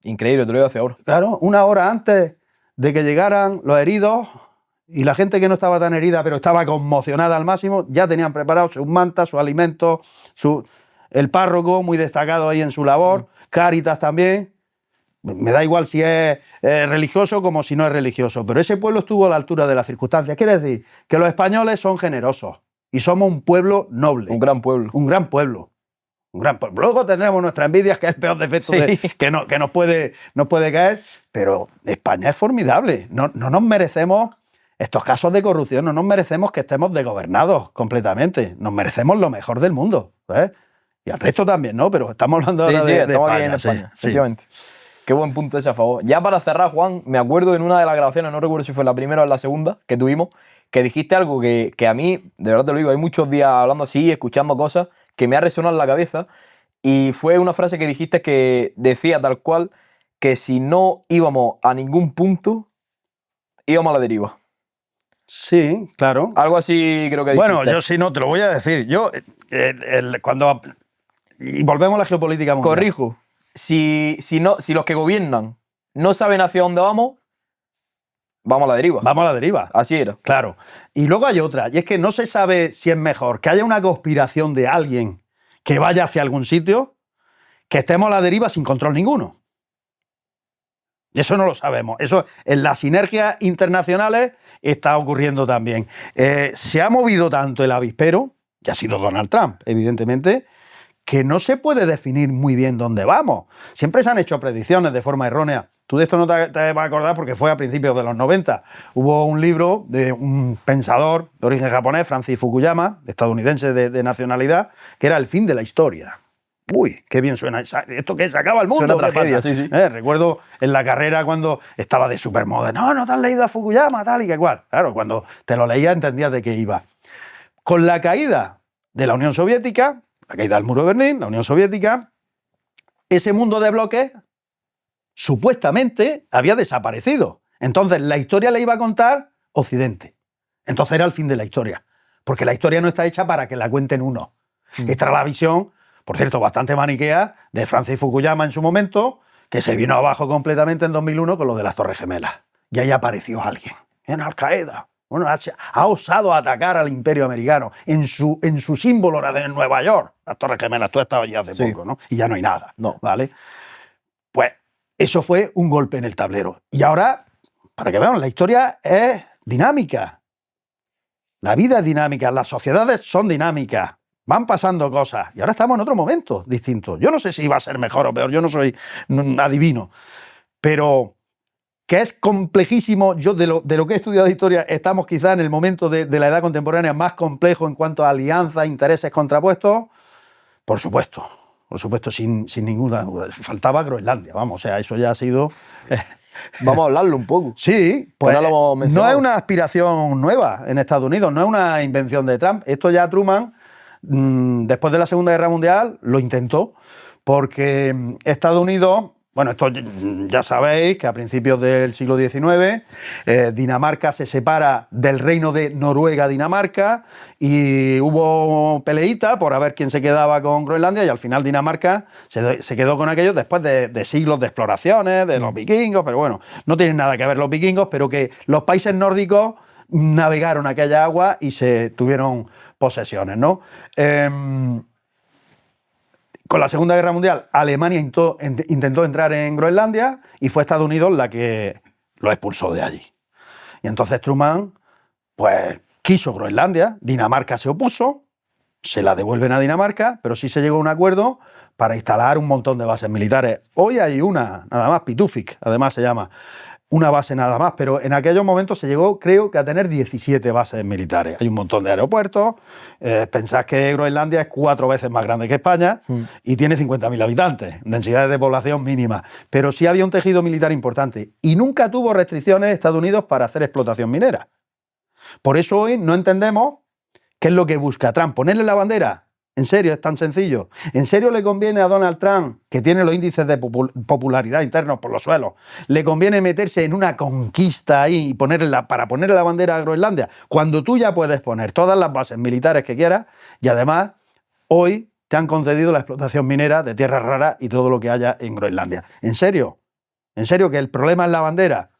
Increíble, te lo digo hace horas. Claro, una hora antes de que llegaran los heridos, y la gente que no estaba tan herida, pero estaba conmocionada al máximo, ya tenían preparados sus mantas, sus alimentos, el párroco muy destacado ahí en su labor, Cáritas también. Me da igual si es religioso como si no es religioso, pero ese pueblo estuvo a la altura de las circunstancias. Quiere decir que los españoles son generosos y somos un pueblo noble. Un gran pueblo. Un gran pueblo. Un gran pueblo. Luego tendremos nuestras envidias, que es el peor defecto que nos puede caer, pero España es formidable. No nos merecemos estos casos de corrupción, no nos merecemos que estemos desgobernados completamente. Nos merecemos lo mejor del mundo, ¿sabes? Y al resto también, ¿no? Pero estamos hablando ahora de estamos España. Aquí en España, efectivamente. Qué buen punto ese a favor. Ya para cerrar, Juan, me acuerdo en una de las grabaciones, no recuerdo si fue la primera o la segunda que tuvimos, que dijiste algo que a mí, de verdad te lo digo, hay muchos días hablando así, escuchando cosas, que me ha resonado en la cabeza, y fue una frase que dijiste que decía tal cual que si no íbamos a ningún punto, íbamos a la deriva. Sí, claro. Algo así creo que dijiste. Bueno, yo sí no, te lo voy a decir. Yo, cuando... Y volvemos a la geopolítica mundial. Corrijo. Si los que gobiernan no saben hacia dónde vamos a la deriva. Vamos a la deriva. Así era. Claro. Y luego hay otra, y es que no se sabe si es mejor que haya una conspiración de alguien que vaya hacia algún sitio, que estemos a la deriva sin control ninguno. Y eso no lo sabemos. Eso en las sinergias internacionales está ocurriendo también. Se ha movido tanto el avispero, que ha sido Donald Trump, evidentemente, que no se puede definir muy bien dónde vamos. Siempre se han hecho predicciones de forma errónea. Tú de esto no te vas a acordar porque fue a principios de los 90. Hubo un libro de un pensador de origen japonés, Francis Fukuyama, estadounidense de nacionalidad, que era El fin de la historia. Uy, qué bien suena. ¿Esto qué? ¿Se acaba el mundo? Suena tragedia, sí. Recuerdo en la carrera cuando estaba de supermoda. No te has leído a Fukuyama, tal y que cual. Claro, cuando te lo leías entendías de qué iba. Con la caída de la Unión Soviética, la caída del muro de Berlín, la Unión Soviética, ese mundo de bloques supuestamente había desaparecido. Entonces la historia la iba a contar Occidente. Entonces era el fin de la historia. Porque la historia no está hecha para que la cuenten uno. Esta era la visión, por cierto, bastante maniquea, de Francis Fukuyama en su momento, que se vino abajo completamente en 2001 con lo de las Torres Gemelas. Y ahí apareció alguien, en Al-Qaeda. Bueno, ha osado atacar al Imperio Americano en su símbolo era en Nueva York. Las Torres Gemelas, tú has estado allí hace poco, ¿no? Y ya no hay nada, no. ¿Vale? Pues eso fue un golpe en el tablero. Y ahora, para que vean, la historia es dinámica. La vida es dinámica, las sociedades son dinámicas. Van pasando cosas y ahora estamos en otro momento distinto. Yo no sé si va a ser mejor o peor, yo no soy adivino, pero que es complejísimo. Yo de lo que he estudiado de historia, estamos quizá en el momento de la edad contemporánea más complejo en cuanto a alianzas, intereses contrapuestos. Por supuesto, sin ninguna duda. Faltaba Groenlandia, vamos, o sea, eso ya ha sido... Vamos a hablarlo un poco. Sí, pues no es una aspiración nueva en Estados Unidos, no es una invención de Trump. Esto ya Truman, después de la Segunda Guerra Mundial, lo intentó, porque Estados Unidos, bueno, esto ya sabéis que a principios del siglo XIX Dinamarca se separa del reino de Noruega-Dinamarca y hubo peleita por a ver quién se quedaba con Groenlandia y al final Dinamarca se quedó con aquello después de siglos de exploraciones, de los vikingos, pero bueno, no tienen nada que ver los vikingos, pero que los países nórdicos navegaron aquella agua y se tuvieron posesiones, ¿no? Con la Segunda Guerra Mundial, Alemania intentó entrar en Groenlandia y fue Estados Unidos la que lo expulsó de allí. Y entonces Truman, pues, quiso Groenlandia, Dinamarca se opuso, se la devuelven a Dinamarca, pero sí se llegó a un acuerdo para instalar un montón de bases militares. Hoy hay una, nada más, Pituffik, además se llama, una base nada más, pero en aquellos momentos se llegó, creo, que a tener 17 bases militares. Hay un montón de aeropuertos. Pensad que Groenlandia es 4 veces más grande que España y tiene 50.000 habitantes, densidades de población mínimas. Pero sí había un tejido militar importante y nunca tuvo restricciones Estados Unidos para hacer explotación minera. Por eso hoy no entendemos qué es lo que busca Trump. ¿Ponerle la bandera? ¿En serio es tan sencillo? ¿En serio le conviene a Donald Trump, que tiene los índices de popularidad internos por los suelos, le conviene meterse en una conquista ahí y para ponerle la bandera a Groenlandia, cuando tú ya puedes poner todas las bases militares que quieras y además hoy te han concedido la explotación minera de tierras raras y todo lo que haya en Groenlandia? ¿En serio? ¿En serio que el problema es la bandera?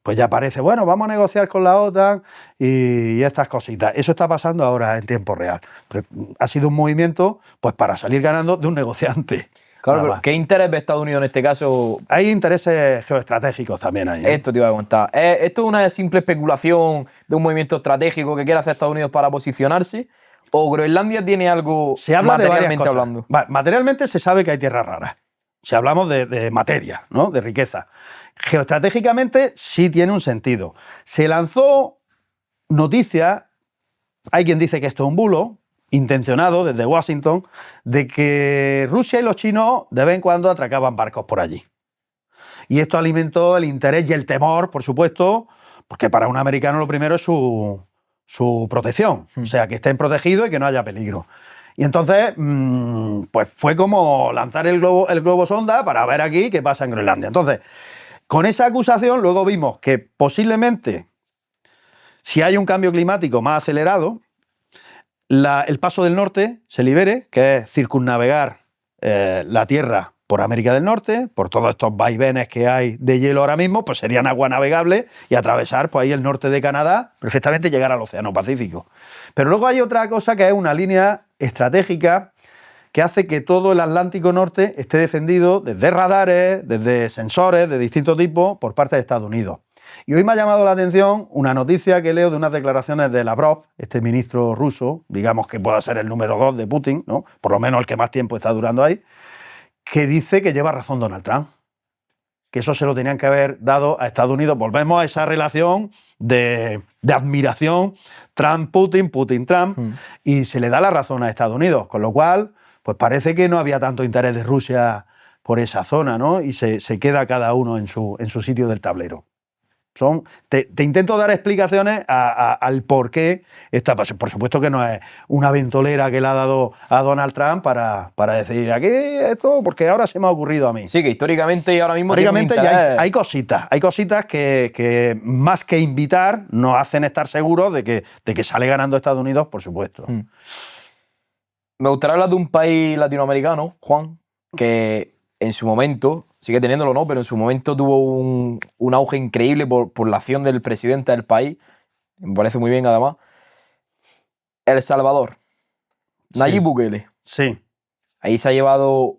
Pues ya parece, bueno, vamos a negociar con la OTAN y estas cositas. Eso está pasando ahora en tiempo real. Pero ha sido un movimiento pues para salir ganando de un negociante. Claro, pero ¿qué interés ve Estados Unidos en este caso? Hay intereses geoestratégicos también ahí. Esto te iba a contar. ¿Esto es una simple especulación de un movimiento estratégico que quiere hacer Estados Unidos para posicionarse? ¿O Groenlandia tiene algo Se habla materialmente hablando? Materialmente se sabe que hay tierras raras. Si hablamos de materia, ¿no? De riqueza. Geoestratégicamente sí tiene un sentido. Se lanzó noticia, hay quien dice que esto es un bulo, intencionado desde Washington, de que Rusia y los chinos de vez en cuando atracaban barcos por allí. Y esto alimentó el interés y el temor, por supuesto, porque para un americano lo primero es su protección, o sea, que estén protegidos y que no haya peligro. Y entonces, pues fue como lanzar el globo sonda para ver aquí qué pasa en Groenlandia. Entonces, con esa acusación luego vimos que posiblemente, si hay un cambio climático más acelerado, el paso del norte se libere, que es circunnavegar la Tierra por América del Norte, por todos estos vaivenes que hay de hielo ahora mismo, pues serían agua navegable y atravesar pues ahí el norte de Canadá, perfectamente llegar al Océano Pacífico. Pero luego hay otra cosa que es una línea estratégica que hace que todo el Atlántico Norte esté defendido desde radares, desde sensores de distintos tipos por parte de Estados Unidos. Y hoy me ha llamado la atención una noticia que leo de unas declaraciones de Lavrov, este ministro ruso, digamos que pueda ser el número 2 de Putin, ¿no? Por lo menos el que más tiempo está durando ahí, que dice que lleva razón Donald Trump, que eso se lo tenían que haber dado a Estados Unidos. Volvemos a esa relación de admiración Trump-Putin, Putin-Trump, y se le da la razón a Estados Unidos, con lo cual pues parece que no había tanto interés de Rusia por esa zona, ¿no? Y se queda cada uno en su sitio del tablero. Te intento dar explicaciones al por qué esta pasión. Por supuesto que no es una ventolera que le ha dado a Donald Trump para decir aquí esto, porque ahora se me ha ocurrido a mí. Sí, que históricamente y ahora mismo ya hay cositas que más que invitar nos hacen estar seguros de que sale ganando Estados Unidos, por supuesto. Me gustaría hablar de un país latinoamericano, Juan, que en su momento, sigue teniéndolo, ¿no? Pero en su momento tuvo un auge increíble por la acción del presidente del país. Me parece muy bien, además. El Salvador. Nayib Bukele. Sí. Ahí se ha llevado...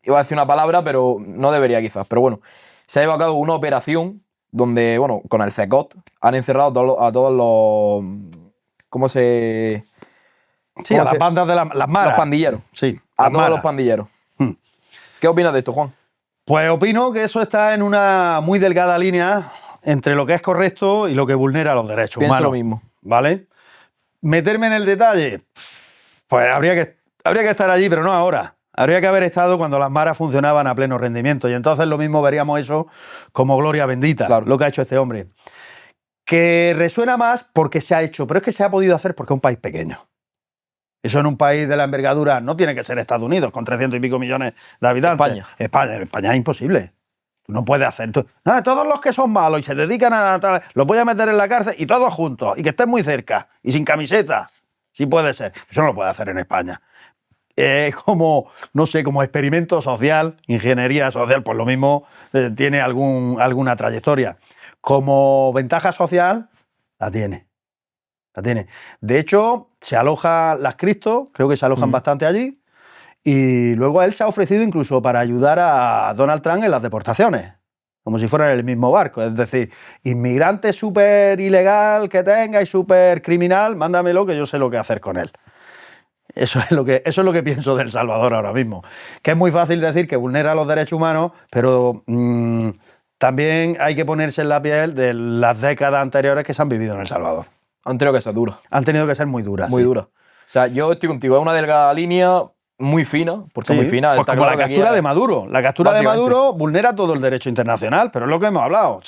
Iba a decir una palabra, pero no debería quizás. Pero bueno, se ha llevado a cabo una operación donde, bueno, con el CECOT han encerrado a todos los... ¿Cómo se...? Sí, a las bandas de las maras. Los pandilleros. Sí. A todos los pandilleros. ¿Qué opinas de esto, Juan? Pues opino que eso está en una muy delgada línea entre lo que es correcto y lo que vulnera los derechos humanos. Pienso lo mismo. ¿Vale? Meterme en el detalle, pues habría que estar allí, pero no ahora. Habría que haber estado cuando las maras funcionaban a pleno rendimiento y entonces lo mismo veríamos eso como gloria bendita, claro, lo que ha hecho este hombre. Que resuena más porque se ha hecho, pero es que se ha podido hacer porque es un país pequeño. Eso en un país de la envergadura no tiene que ser Estados Unidos, con 300 y pico millones de habitantes. España es imposible. Tú no puedes hacer... todos los que son malos y se dedican a tal, los voy a meter en la cárcel y todos juntos, y que estén muy cerca, y sin camiseta. Sí puede ser. Eso no lo puede hacer en España. Es como, no sé, como experimento social, ingeniería social, pues lo mismo tiene alguna trayectoria. Como ventaja social, la tiene. La tiene. De hecho, se aloja las Cristo, creo que se alojan bastante allí, y luego él se ha ofrecido incluso para ayudar a Donald Trump en las deportaciones, como si fuera el mismo barco. Es decir, inmigrante súper ilegal que tenga y súper criminal, mándamelo que yo sé lo que hacer con él. Eso es lo que pienso de El Salvador ahora mismo. Que es muy fácil decir que vulnera los derechos humanos, pero también hay que ponerse en la piel de las décadas anteriores que se han vivido en El Salvador. Han tenido que ser duras. Han tenido que ser muy duras. Muy duras. O sea, yo estoy contigo. Es una delgada línea muy fina, porque muy fina. Pues como la captura de Maduro. La captura de Maduro vulnera todo el derecho internacional, pero es lo que hemos hablado.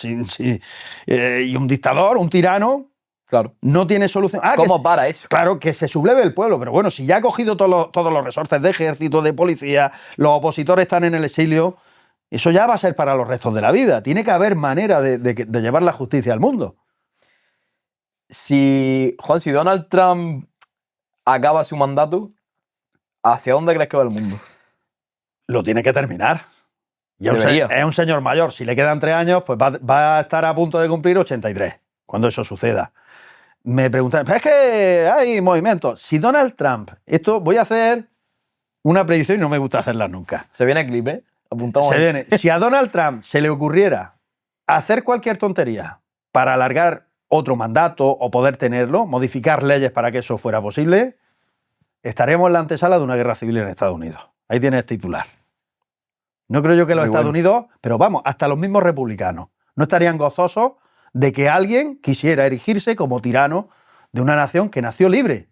Y un dictador, un tirano, Claro. No tiene solución. ¿Cómo para eso? Claro, que se subleve el pueblo, pero bueno, si ya ha cogido todos los resortes de ejército, de policía, los opositores están en el exilio, eso ya va a ser para los restos de la vida. Tiene que haber manera de llevar la justicia al mundo. Juan, si Donald Trump acaba su mandato, ¿hacia dónde crees que va el mundo? Lo tiene que terminar. Y Debería. es un señor mayor. Si le quedan 3 años, pues va a estar a punto de cumplir 83, cuando eso suceda. Me preguntan, pero es que hay movimientos. Si Donald Trump, esto voy a hacer una predicción y no me gusta hacerla nunca. Se viene el clip, ¿eh? Apuntamos Se ahí. viene. Si a Donald Trump se le ocurriera hacer cualquier tontería para alargar otro mandato o poder tenerlo, modificar leyes para que eso fuera posible, estaremos en la antesala de una guerra civil en Estados Unidos. Ahí tienes titular. No creo yo que los Muy Estados bueno. Unidos, pero vamos, hasta los mismos republicanos, no estarían gozosos de que alguien quisiera erigirse como tirano de una nación que nació libre.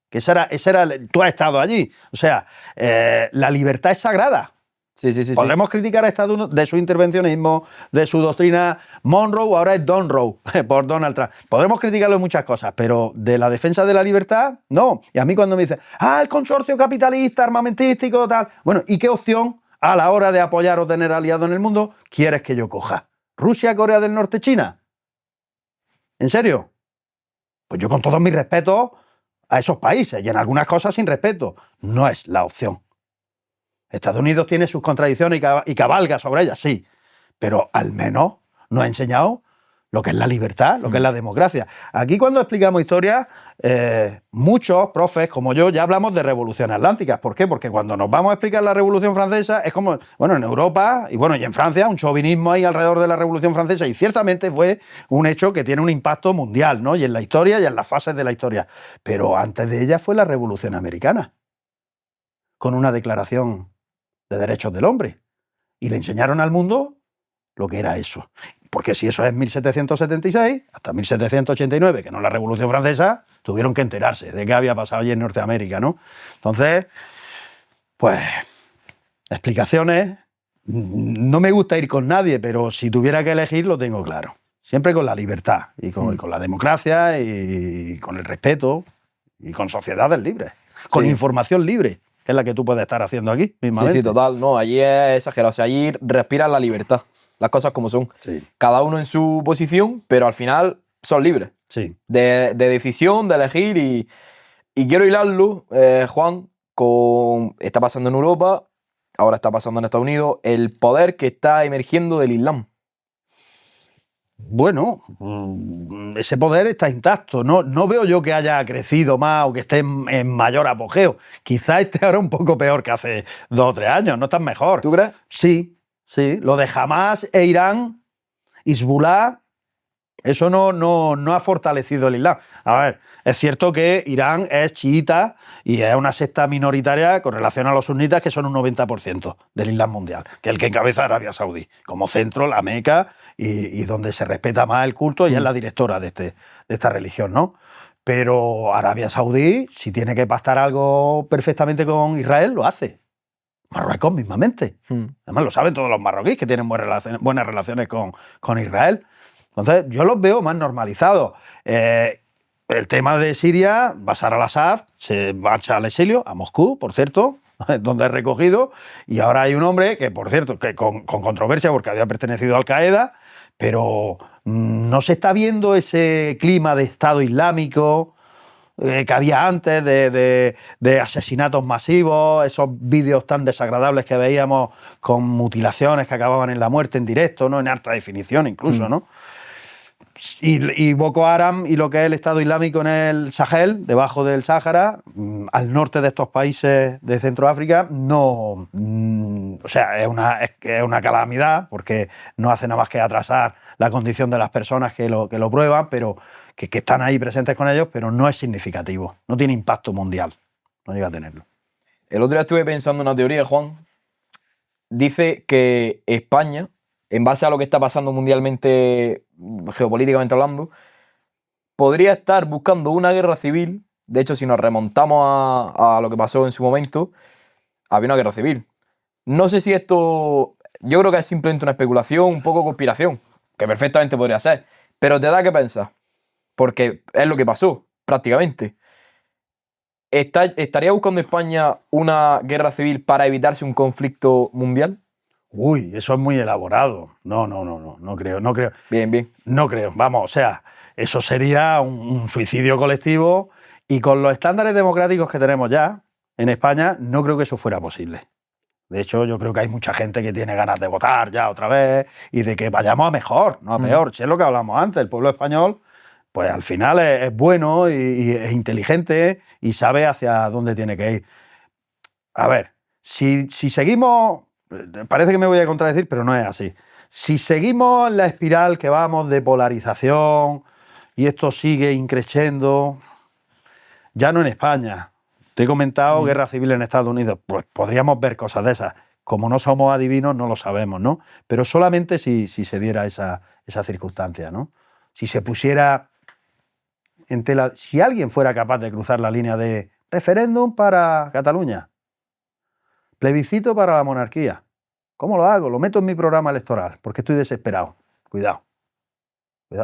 Que esa era tú has estado allí. O sea, la libertad es sagrada. Sí. Podremos criticar a Estados Unidos de su intervencionismo, de su doctrina Monroe, ahora es Donroe, por Donald Trump. Podremos criticarlo en muchas cosas, pero de la defensa de la libertad, no. Y a mí cuando me dicen, el consorcio capitalista, armamentístico, tal. Bueno, ¿y qué opción a la hora de apoyar o tener aliados en el mundo quieres que yo coja? ¿Rusia, Corea del Norte, China? ¿En serio? Pues yo con todos mis respetos a esos países y en algunas cosas sin respeto. No es la opción. Estados Unidos tiene sus contradicciones y cabalga sobre ellas, sí, pero al menos nos ha enseñado lo que es la libertad, lo que es la democracia. Aquí cuando explicamos historia, muchos profes como yo ya hablamos de revoluciones atlánticas. ¿Por qué? Porque cuando nos vamos a explicar la Revolución Francesa es como, bueno, en Europa y en Francia, un chauvinismo ahí alrededor de la Revolución Francesa y ciertamente fue un hecho que tiene un impacto mundial, ¿no? Y en la historia y en las fases de la historia. Pero antes de ella fue la Revolución Americana, con una declaración de derechos del hombre. Y le enseñaron al mundo lo que era eso. Porque si eso es 1776 hasta 1789, que no es la Revolución Francesa, tuvieron que enterarse de qué había pasado allí en Norteamérica, ¿no? Entonces, pues, explicaciones. No me gusta ir con nadie, pero si tuviera que elegir, lo tengo claro. Siempre con la libertad, y con la democracia, y con el respeto, y con sociedades libres, con información libre, que es la que tú puedes estar haciendo aquí mismamente. Sí, total. No, allí es exagerado. O sea, allí respiras la libertad. Las cosas como son. Sí. Cada uno en su posición, pero al final son libres. Sí. De decisión, de elegir y quiero hilarlo, Juan, con... Está pasando en Europa, ahora está pasando en Estados Unidos, el poder que está emergiendo del Islam. Bueno, ese poder está intacto. No veo yo que haya crecido más o que esté en mayor apogeo. Quizás esté ahora un poco peor que hace 2 o 3 años, no tan mejor. ¿Tú crees? Sí. Lo de Hamas e Irán, Hezbollah, eso no ha fortalecido el Islam. A ver, es cierto que Irán es chiita y es una secta minoritaria con relación a los sunitas, que son un 90% del Islam mundial, que es el que encabeza Arabia Saudí, como centro, la Meca, y donde se respeta más el culto, y es la directora de esta religión, ¿no? Pero Arabia Saudí, si tiene que pactar algo perfectamente con Israel, lo hace. Marruecos mismamente. Además lo saben todos los marroquíes que tienen buenas relaciones con Israel. Entonces yo los veo más normalizados. El tema de Siria, Bashar al-Assad se marcha al exilio, a Moscú, por cierto, donde es recogido, y ahora hay un hombre que, por cierto, que con controversia porque había pertenecido a Al-Qaeda, pero no se está viendo ese clima de Estado Islámico que había antes, de asesinatos masivos, esos vídeos tan desagradables que veíamos con mutilaciones que acababan en la muerte en directo, ¿no? En alta definición incluso, ¿no? Y Boko Haram y lo que es el Estado Islámico en el Sahel, debajo del Sáhara, al norte de estos países de Centroáfrica, no, o sea, es una calamidad porque no hace nada más que atrasar la condición de las personas que lo prueban, pero que están ahí presentes con ellos, pero no es significativo, no tiene impacto mundial, no llega a tenerlo. El otro día estuve pensando en una teoría, Juan. Dice que España, en base a lo que está pasando mundialmente, geopolíticamente hablando, podría estar buscando una guerra civil. De hecho, si nos remontamos a lo que pasó en su momento, había una guerra civil. No sé si esto... Yo creo que es simplemente una especulación, un poco conspiración, que perfectamente podría ser. Pero te da que pensar. porque es lo que pasó, prácticamente. ¿Estaría buscando España una guerra civil para evitarse un conflicto mundial? Uy, eso es muy elaborado. No creo. Bien, bien. No creo, vamos, o sea, eso sería un suicidio colectivo y con los estándares democráticos que tenemos ya en España, no creo que eso fuera posible. De hecho, yo creo que hay mucha gente que tiene ganas de votar ya otra vez y de que vayamos a mejor, no a peor. Si es lo que hablamos antes, el pueblo español, pues al final es bueno y es inteligente y sabe hacia dónde tiene que ir. A ver, si seguimos, parece que me voy a contradecir, pero no es así. Si seguimos en la espiral que vamos de polarización y esto sigue increciendo, ya no en España, te he comentado guerra civil en Estados Unidos, pues podríamos ver cosas de esas. Como no somos adivinos, no lo sabemos, ¿no? Pero solamente si se diera esa circunstancia, ¿no? Si se pusiera en tela, si alguien fuera capaz de cruzar la línea de referéndum para Cataluña, plebiscito para la monarquía. ¿Cómo lo hago? Lo meto en mi programa electoral, porque estoy desesperado. Cuidado.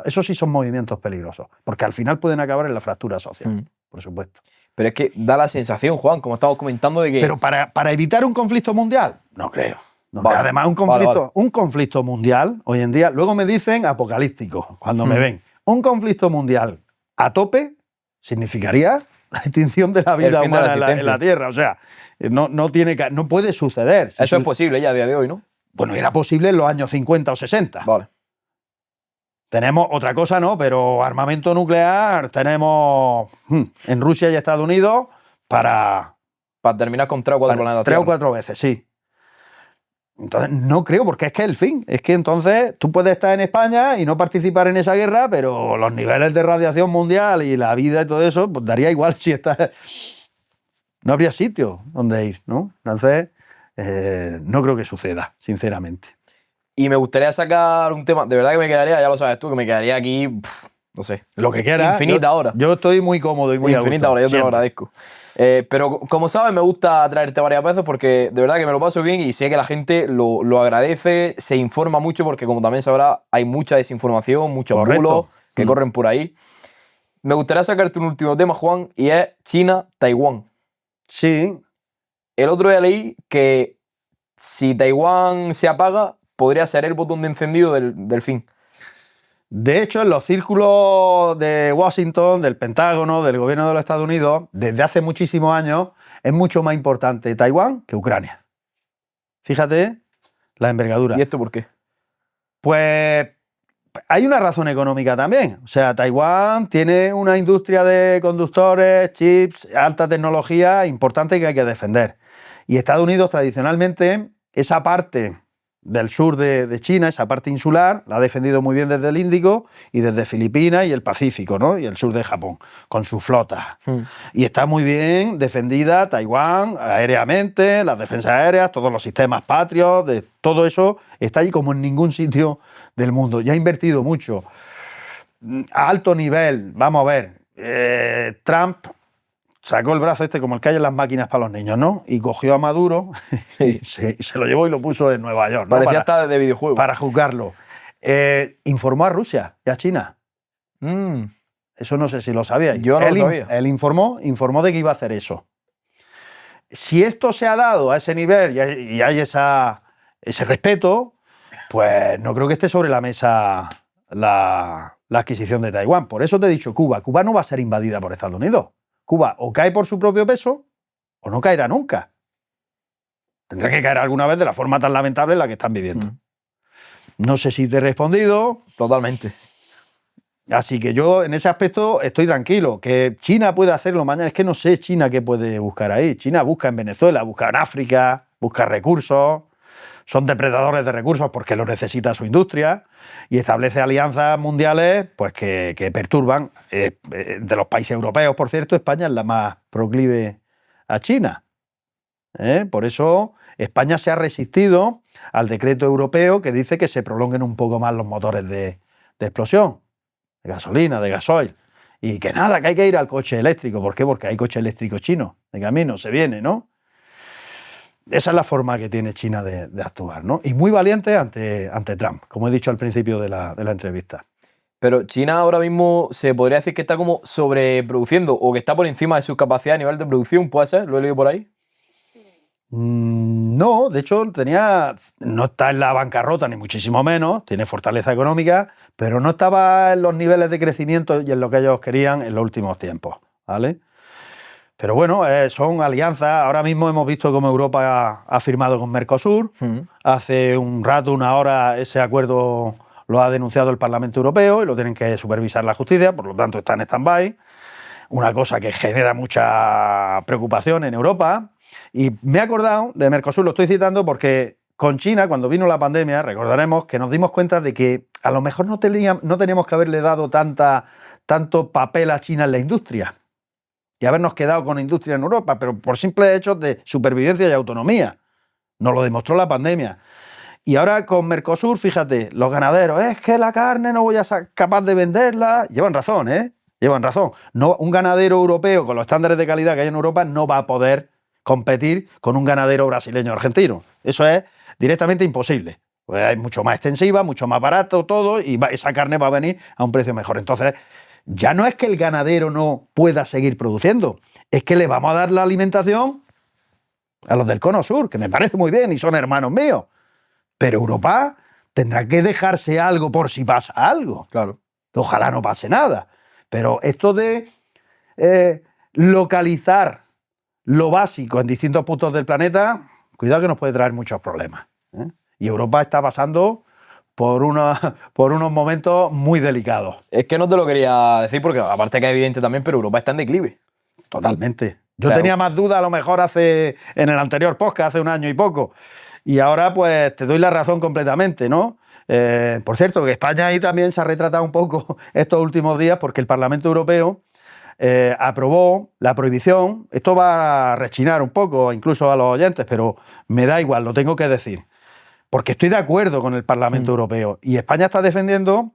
Esos sí son movimientos peligrosos, porque al final pueden acabar en la fractura social, por supuesto. Pero es que da la sensación, Juan, como estamos comentando, de que... Pero para evitar un conflicto mundial, no creo. Vale, además, un conflicto mundial, hoy en día, luego me dicen apocalíptico, cuando me ven. Un conflicto mundial a tope significaría la extinción de la vida humana en la Tierra. O sea, no puede suceder. Eso es posible ya a día de hoy, ¿no? Bueno, era posible en los años 50 o 60. Vale. Tenemos otra cosa, ¿no? Pero armamento nuclear tenemos en Rusia y Estados Unidos para terminar con 3 o 4 planetas. 3 o 4 veces, sí. Entonces, no creo, porque es que es el fin. Es que entonces tú puedes estar en España y no participar en esa guerra, pero los niveles de radiación mundial y la vida y todo eso, pues daría igual si estás... No habría sitio donde ir, ¿no? Entonces, no creo que suceda, sinceramente. Y me gustaría sacar un tema, de verdad que me quedaría, ya lo sabes tú, que me quedaría aquí, no sé. Lo que quieras. Infinita hora. Yo estoy muy cómodo y muy a gusto. Infinita hora, yo te lo agradezco. Pero como sabes, me gusta traerte varias veces porque de verdad que me lo paso bien y sé que la gente lo agradece, se informa mucho porque como también sabrás, hay mucha desinformación, muchos bulos que corren por ahí. Me gustaría sacarte un último tema, Juan, y es China-Taiwán. Sí. El otro día leí que si Taiwán se apaga, podría ser el botón de encendido del fin. De hecho, en los círculos de Washington, del Pentágono, del gobierno de los Estados Unidos, desde hace muchísimos años, es mucho más importante Taiwán que Ucrania. Fíjate la envergadura. ¿Y esto por qué? Pues hay una razón económica también. O sea, Taiwán tiene una industria de conductores, chips, alta tecnología importante que hay que defender. Y Estados Unidos, tradicionalmente, esa parte del sur de China, esa parte insular, la ha defendido muy bien desde el Índico y desde Filipinas y el Pacífico, ¿no? Y el sur de Japón, con su flota. Y está muy bien defendida Taiwán aéreamente, las defensas aéreas, todos los sistemas patrios, de todo eso está allí como en ningún sitio del mundo. Y ha invertido mucho. A alto nivel, vamos a ver, Trump sacó el brazo como el que hay en las máquinas para los niños, ¿no? Y cogió a Maduro, y se lo llevó y lo puso en Nueva York, ¿no? Parecía hasta de videojuego. Para juzgarlo. Informó a Rusia y a China. Eso no sé si lo sabíais. Yo no lo sabía. Él informó de que iba a hacer eso. Si esto se ha dado a ese nivel y hay ese respeto, pues no creo que esté sobre la mesa la adquisición de Taiwán. Por eso te he dicho Cuba. Cuba no va a ser invadida por Estados Unidos. Cuba o cae por su propio peso o no caerá nunca. Tendrá que caer alguna vez de la forma tan lamentable en la que están viviendo. No sé si te he respondido. Totalmente. Así que yo en ese aspecto estoy tranquilo. Que China puede hacerlo mañana, es que no sé China qué puede buscar ahí. China busca en Venezuela, busca en África, busca recursos. Son depredadores de recursos porque lo necesita su industria y establece alianzas mundiales pues que perturban. De los países europeos, por cierto, España es la más proclive a China. Por eso España se ha resistido al decreto europeo que dice que se prolonguen un poco más los motores de explosión, de gasolina, de gasoil. Y que nada, que hay que ir al coche eléctrico. ¿Por qué? Porque hay coche eléctrico chino de camino, se viene, ¿no? Esa es la forma que tiene China de actuar, ¿no? Y muy valiente ante Trump, como he dicho al principio de la entrevista. Pero China ahora mismo se podría decir que está como sobreproduciendo o que está por encima de su capacidad a nivel de producción, ¿puede ser? ¿Lo he leído por ahí? No, de hecho no está en la bancarrota ni muchísimo menos, tiene fortaleza económica, pero no estaba en los niveles de crecimiento y en lo que ellos querían en los últimos tiempos, ¿vale? Pero bueno, son alianzas. Ahora mismo hemos visto cómo Europa ha firmado con Mercosur. Hace un rato, una hora, ese acuerdo lo ha denunciado el Parlamento Europeo y lo tienen que supervisar la justicia, por lo tanto está en stand-by. Una cosa que genera mucha preocupación en Europa. Y me he acordado de Mercosur, lo estoy citando porque con China, cuando vino la pandemia, recordaremos que nos dimos cuenta de que a lo mejor no teníamos que haberle dado tanto papel a China en la industria y habernos quedado con industria en Europa, pero por simples hechos de supervivencia y autonomía. Nos lo demostró la pandemia. Y ahora con Mercosur, fíjate, los ganaderos, es que la carne no voy a ser capaz de venderla. Llevan razón, ¿eh? Llevan razón. No, un ganadero europeo con los estándares de calidad que hay en Europa no va a poder competir con un ganadero brasileño o argentino. Eso es directamente imposible. Pues es mucho más extensiva, mucho más barato todo y esa carne va a venir a un precio mejor. Entonces, ya no es que el ganadero no pueda seguir produciendo, es que le vamos a dar la alimentación a los del Cono Sur, que me parece muy bien y son hermanos míos. Pero Europa tendrá que dejarse algo por si pasa algo. Claro. Que ojalá no pase nada. Pero esto de localizar lo básico en distintos puntos del planeta, cuidado que nos puede traer muchos problemas, ¿eh? Y Europa está pasando por unos momentos muy delicados. Es que no te lo quería decir porque aparte que es evidente también, pero Europa está en declive. Totalmente. Yo Claro. tenía más dudas a lo mejor en el anterior podcast, hace un año y poco. Y ahora pues te doy la razón completamente, ¿no? Por cierto, que España ahí también se ha retratado un poco estos últimos días porque el Parlamento Europeo aprobó la prohibición. Esto va a rechinar un poco incluso a los oyentes, pero me da igual, lo tengo que decir. Porque estoy de acuerdo con el Parlamento Europeo. Y España está defendiendo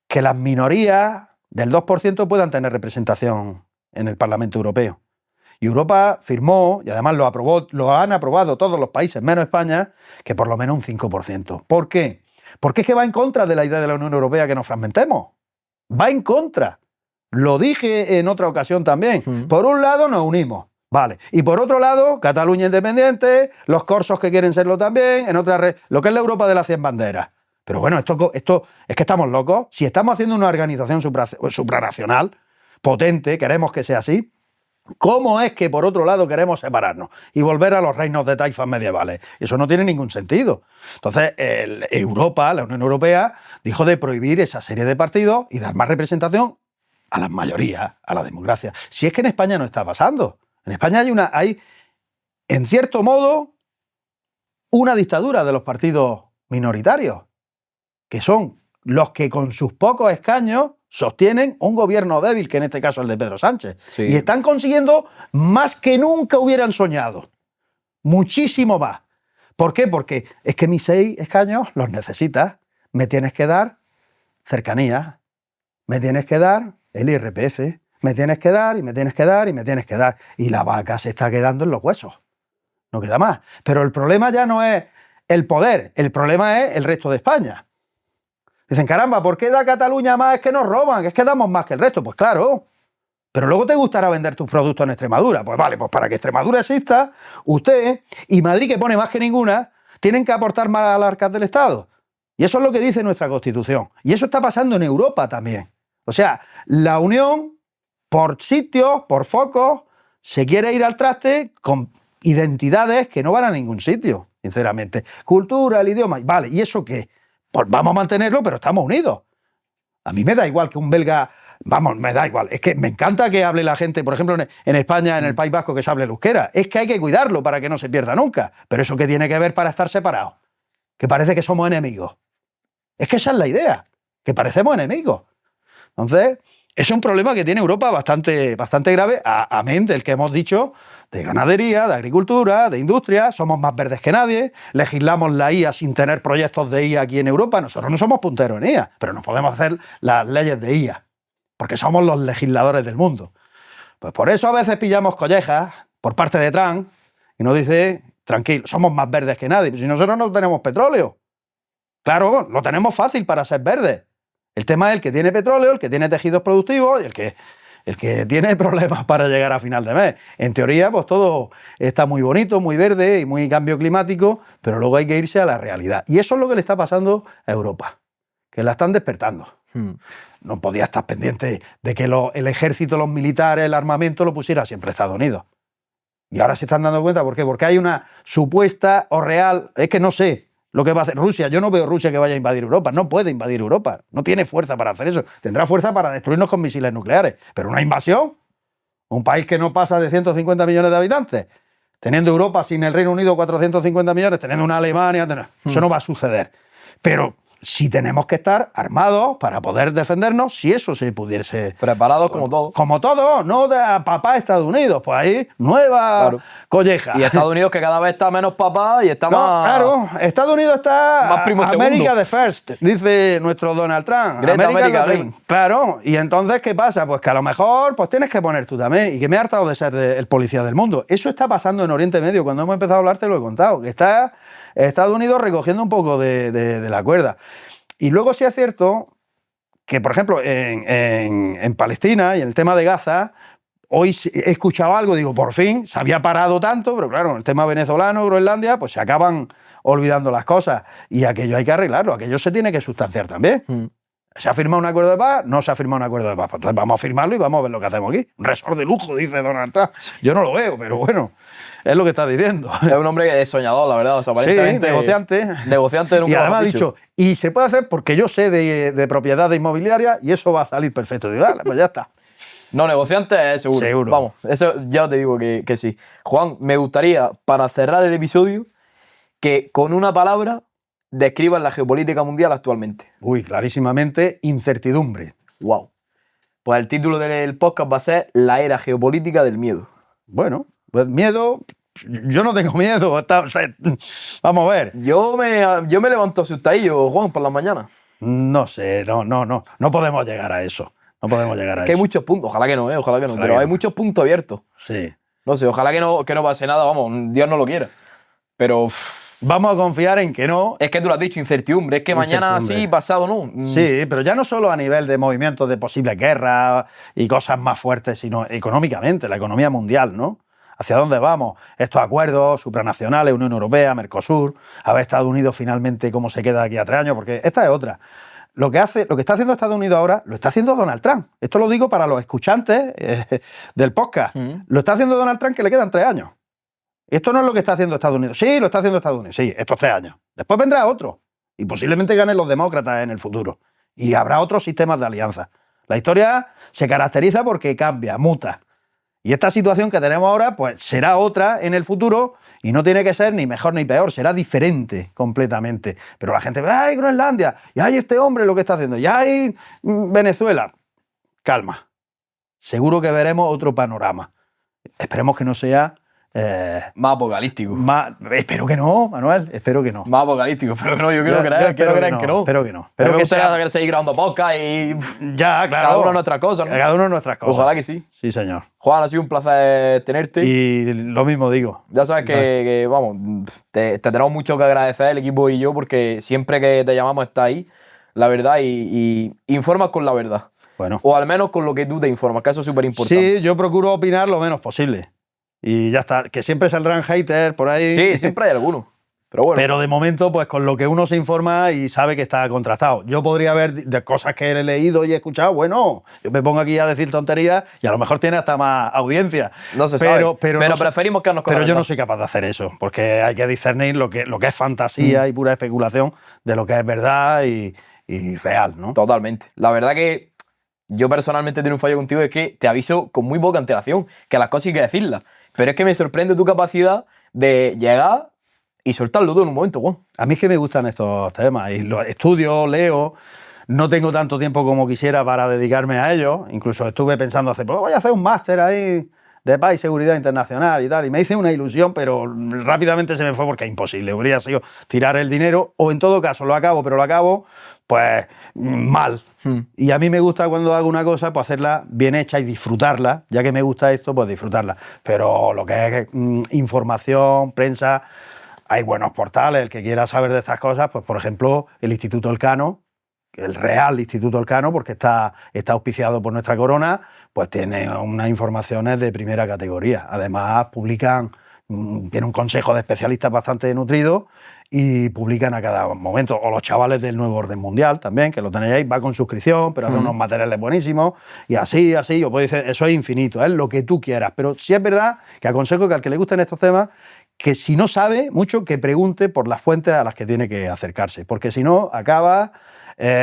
que las minorías del 2% puedan tener representación en el Parlamento Europeo. Y Europa firmó, y además lo han aprobado todos los países, menos España, que por lo menos un 5%. ¿Por qué? Porque es que va en contra de la idea de la Unión Europea que nos fragmentemos. Va en contra. Lo dije en otra ocasión también. Por un lado nos unimos, vale. Y por otro lado, Cataluña independiente, los corsos que quieren serlo también, en otra red, lo que es la Europa de las 100 banderas. Pero bueno, esto es que estamos locos. Si estamos haciendo una organización supranacional potente, queremos que sea así, ¿cómo es que por otro lado queremos separarnos y volver a los reinos de taifas medievales? Eso no tiene ningún sentido. Entonces, Europa, la Unión Europea, dijo de prohibir esa serie de partidos y dar más representación a las mayorías, a la democracia. Si es que en España no está pasando. En España hay en cierto modo, una dictadura de los partidos minoritarios, que son los que con sus pocos escaños sostienen un gobierno débil, que en este caso es el de Pedro Sánchez. Sí. Y están consiguiendo más que nunca hubieran soñado. Muchísimo más. ¿Por qué? Porque es que mis 6 escaños los necesitas. Me tienes que dar cercanía. Me tienes que dar el IRPF. Me tienes que dar, y me tienes que dar, y me tienes que dar. Y la vaca se está quedando en los huesos. No queda más. Pero el problema ya no es el poder. El problema es el resto de España. Dicen, caramba, ¿por qué da Cataluña más? Es que nos roban, es que damos más que el resto. Pues claro, pero luego te gustará vender tus productos en Extremadura. Pues vale, pues para que Extremadura exista, usted y Madrid, que pone más que ninguna, tienen que aportar más al arcas del Estado. Y eso es lo que dice nuestra Constitución. Y eso está pasando en Europa también. O sea, la Unión, por sitios, por focos, se quiere ir al traste con identidades que no van a ningún sitio, sinceramente. Cultura, el idioma, vale, ¿y eso qué? Pues vamos a mantenerlo, pero estamos unidos. A mí me da igual que un belga, vamos, me da igual. Es que me encanta que hable la gente, por ejemplo, en España, en el País Vasco, que se hable el euskera. Es que hay que cuidarlo para que no se pierda nunca. Pero ¿eso qué tiene que ver para estar separados? Que parece que somos enemigos. Es que esa es la idea, que parecemos enemigos. Entonces, es un problema que tiene Europa bastante grave, amén del que hemos dicho, de ganadería, de agricultura, de industria. Somos más verdes que nadie, legislamos la IA sin tener proyectos de IA aquí en Europa. Nosotros no somos punteros en IA, pero no podemos hacer las leyes de IA, porque somos los legisladores del mundo. Pues por eso a veces pillamos collejas por parte de Trump y nos dice, tranquilo, somos más verdes que nadie. Pues si nosotros no tenemos petróleo, claro, lo tenemos fácil para ser verdes. El tema es el que tiene petróleo, el que tiene tejidos productivos y el que tiene problemas para llegar a final de mes. En teoría, pues todo está muy bonito, muy verde y muy cambio climático, pero luego hay que irse a la realidad. Y eso es lo que le está pasando a Europa, que la están despertando. No podía estar pendiente de que el ejército, los militares, el armamento lo pusiera siempre Estados Unidos. Y ahora se están dando cuenta, ¿por qué? Porque hay una supuesta o real, es que no sé lo que va a hacer Rusia. Yo no veo Rusia que vaya a invadir Europa, no puede invadir Europa, no tiene fuerza para hacer eso. Tendrá fuerza para destruirnos con misiles nucleares, pero una invasión, un país que no pasa de 150 millones de habitantes, teniendo Europa sin el Reino Unido 450 millones, teniendo una Alemania, eso no va a suceder. Pero sí tenemos que estar armados para poder defendernos si eso se pudiese... Preparados como todo. Como todo, no de papá Estados Unidos, pues ahí nueva colleja. Y Estados Unidos que cada vez está menos papá y está más... Claro, Estados Unidos está... Más primo América segundo. the first, dice nuestro Donald Trump. Great America again. Claro, y entonces, ¿qué pasa? Pues que a lo mejor pues tienes que poner tú también, y que me he hartado de ser el policía del mundo. Eso está pasando en Oriente Medio. Cuando hemos empezado a hablar te lo he contado, que está Estados Unidos recogiendo un poco de la cuerda. Y luego sí es cierto que, por ejemplo, en Palestina y en el tema de Gaza, hoy he escuchado algo, digo, por fin, se había parado tanto, pero claro, en el tema venezolano, Groenlandia, pues se acaban olvidando las cosas. Y aquello hay que arreglarlo, aquello se tiene que sustanciar también. ¿Se ha firmado un acuerdo de paz? No se ha firmado un acuerdo de paz. Pues entonces vamos a firmarlo y vamos a ver lo que hacemos aquí. Un resort de lujo, dice Donald Trump. Yo no lo veo, pero bueno, es lo que está diciendo. Es un hombre que es soñador, la verdad. O sea, aparentemente, sí, negociante. Negociante nunca y además ha dicho. dicho, y se puede hacer porque yo sé de propiedad inmobiliaria y eso va a salir perfecto. Digo, vale, pues ya está. No, negociante es seguro. Seguro. Vamos, eso ya te digo que sí. Juan, me gustaría, para cerrar el episodio, que con una palabra describas la geopolítica mundial actualmente. Uy, clarísimamente, incertidumbre. Wow. Pues el título del podcast va a ser La era geopolítica del miedo. Bueno, pues miedo, yo no tengo miedo. Vamos a ver. Yo me levanto asustadillo, Juan, por las mañanas. No sé, no podemos llegar a eso. No podemos llegar a Es que hay eso. muchos puntos, ojalá que no, ojalá que no, Ojalá pero que hay no. muchos puntos abiertos. Sí. No sé, ojalá que no pase nada, vamos, Dios no lo quiera. Pero Vamos a confiar en que no. es que tú lo has dicho, incertidumbre, es que mañana Incertidumbre. sí, pasado no. Sí, pero ya no solo a nivel de movimientos de posibles guerras y cosas más fuertes, sino económicamente, la economía mundial, ¿no? ¿Hacia dónde vamos? Estos acuerdos supranacionales, Unión Europea, Mercosur, a ver Estados Unidos finalmente cómo se queda aquí a 3 años, porque esta es otra. Lo que está haciendo Estados Unidos ahora, lo está haciendo Donald Trump. Esto lo digo para los escuchantes del podcast. Lo está haciendo Donald Trump, que le quedan 3 años. Esto no es lo que está haciendo Estados Unidos. Sí, lo está haciendo Estados Unidos. Sí, estos 3 años. Después vendrá otro. Y posiblemente ganen los demócratas en el futuro. Y habrá otros sistemas de alianza. La historia se caracteriza porque cambia, muta. Y esta situación que tenemos ahora, pues será otra en el futuro y no tiene que ser ni mejor ni peor, será diferente completamente. Pero la gente ve, ¡ay, Groenlandia! Y ¡ay, este hombre lo que está haciendo! ¡Y ¡ay, Venezuela! Calma. Seguro que veremos otro panorama. Esperemos que no sea... Más apocalíptico. Espero que no, Manuel, espero que no. Más apocalístico, pero no, yo quiero Yo creer espero que no. Espero que no. Pero Espero me que gustaría seguir grabando podcast y ya, claro. cada uno nuestras cosas, ¿no? Cada uno nuestras cosas. Ojalá que sí. Sí, señor. Juan, ha sido un placer tenerte. Y lo mismo digo. Ya sabes que vamos, te tenemos mucho que agradecer el equipo y yo porque siempre que te llamamos estás ahí, la verdad, y informas con la verdad. Bueno. O al menos con lo que tú te informas, que eso es súper importante. Sí, yo procuro opinar lo menos posible. Y ya está. Que siempre saldrán haters por ahí. Sí, siempre hay algunos. Pero bueno. Pero de momento, pues con lo que uno se informa y sabe que está contrastado. Yo podría ver de cosas que he leído y he escuchado, bueno, yo me pongo aquí a decir tonterías y a lo mejor tiene hasta más audiencia. No se sabe. Pero no preferimos quedarnos con la Pero yo verdad. no soy capaz de hacer eso, porque hay que discernir lo que es fantasía y pura especulación de lo que es verdad y real, ¿no? Totalmente. La verdad que yo personalmente tengo un fallo contigo, es que te aviso con muy poca antelación, que las cosas hay que decirlas. Pero es que me sorprende tu capacidad de llegar y soltarlo todo en un momento, Juan. A mí es que me gustan estos temas y los estudio, leo. No tengo tanto tiempo como quisiera para dedicarme a ellos. Incluso estuve pensando pues voy a hacer un máster ahí de paz y seguridad internacional y tal. Y me hice una ilusión, pero rápidamente se me fue porque es imposible. Habría sido tirar el dinero o en todo caso lo acabo, pero lo acabo pues mal. Y a mí me gusta cuando hago una cosa, pues hacerla bien hecha y disfrutarla. Ya que me gusta esto, pues disfrutarla. Pero lo que es información, prensa, hay buenos portales. El que quiera saber de estas cosas, pues por ejemplo, el Instituto Elcano, el Real Instituto Elcano, porque está auspiciado por nuestra corona, pues tiene unas informaciones de primera categoría. Además, tiene un consejo de especialistas bastante nutrido y publican a cada momento. O los chavales del Nuevo Orden Mundial también, que lo tenéis ahí, va con suscripción, pero hace unos materiales buenísimos. Y así, yo puedo decir, eso es infinito, es lo que tú quieras. Pero sí es verdad que aconsejo que al que le gusten estos temas, que si no sabe mucho, que pregunte por las fuentes a las que tiene que acercarse. Porque si no, acaba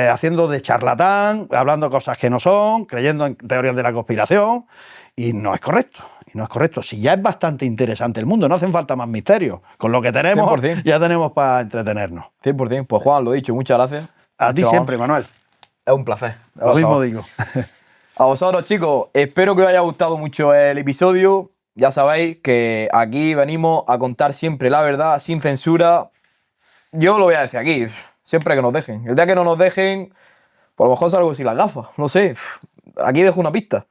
haciendo de charlatán, hablando cosas que no son, creyendo en teorías de la conspiración, y no es correcto. Y no es correcto. Si ya es bastante interesante el mundo, no hacen falta más misterios. Con lo que tenemos, 100%. ya tenemos para entretenernos. 100%. Pues Juan, lo dicho, muchas gracias. A ti siempre, Manuel. Es un placer. Lo mismo digo. A vosotros, chicos, espero que os haya gustado mucho el episodio. Ya sabéis que aquí venimos a contar siempre la verdad, sin censura. Yo lo voy a decir aquí, siempre que nos dejen. El día que no nos dejen, por lo mejor salgo sin las gafas, no sé. Aquí dejo una pista.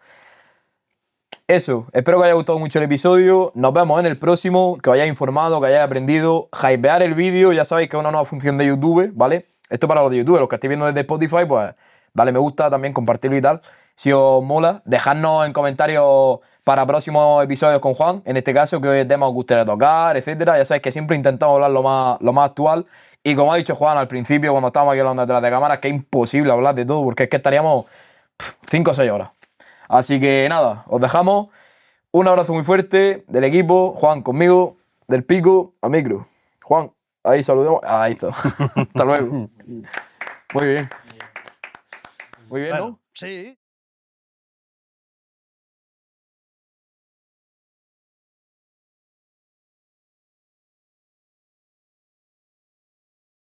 Eso, espero que os haya gustado mucho el episodio. Nos vemos en el próximo, que os hayáis informado, que hayáis aprendido. Hypear el vídeo, ya sabéis que es una nueva función de YouTube, ¿vale? Esto para los de YouTube, los que estéis viendo desde Spotify, pues dale me gusta, también compartirlo y tal. Si os mola, dejadnos en comentarios para próximos episodios con Juan, en este caso, qué temas os gustaría tocar, etcétera. Ya sabéis que siempre intentamos hablar lo más actual. Y como ha dicho Juan al principio, cuando estábamos aquí hablando detrás de cámaras, que es imposible hablar de todo, porque es que estaríamos 5 o 6 horas. Así que nada, os dejamos. Un abrazo muy fuerte del equipo, Juan conmigo, del Pico al Micro. Juan, ahí saludemos. Ahí está. Hasta luego. Muy bien. Muy bien, Bueno, ¿no? sí.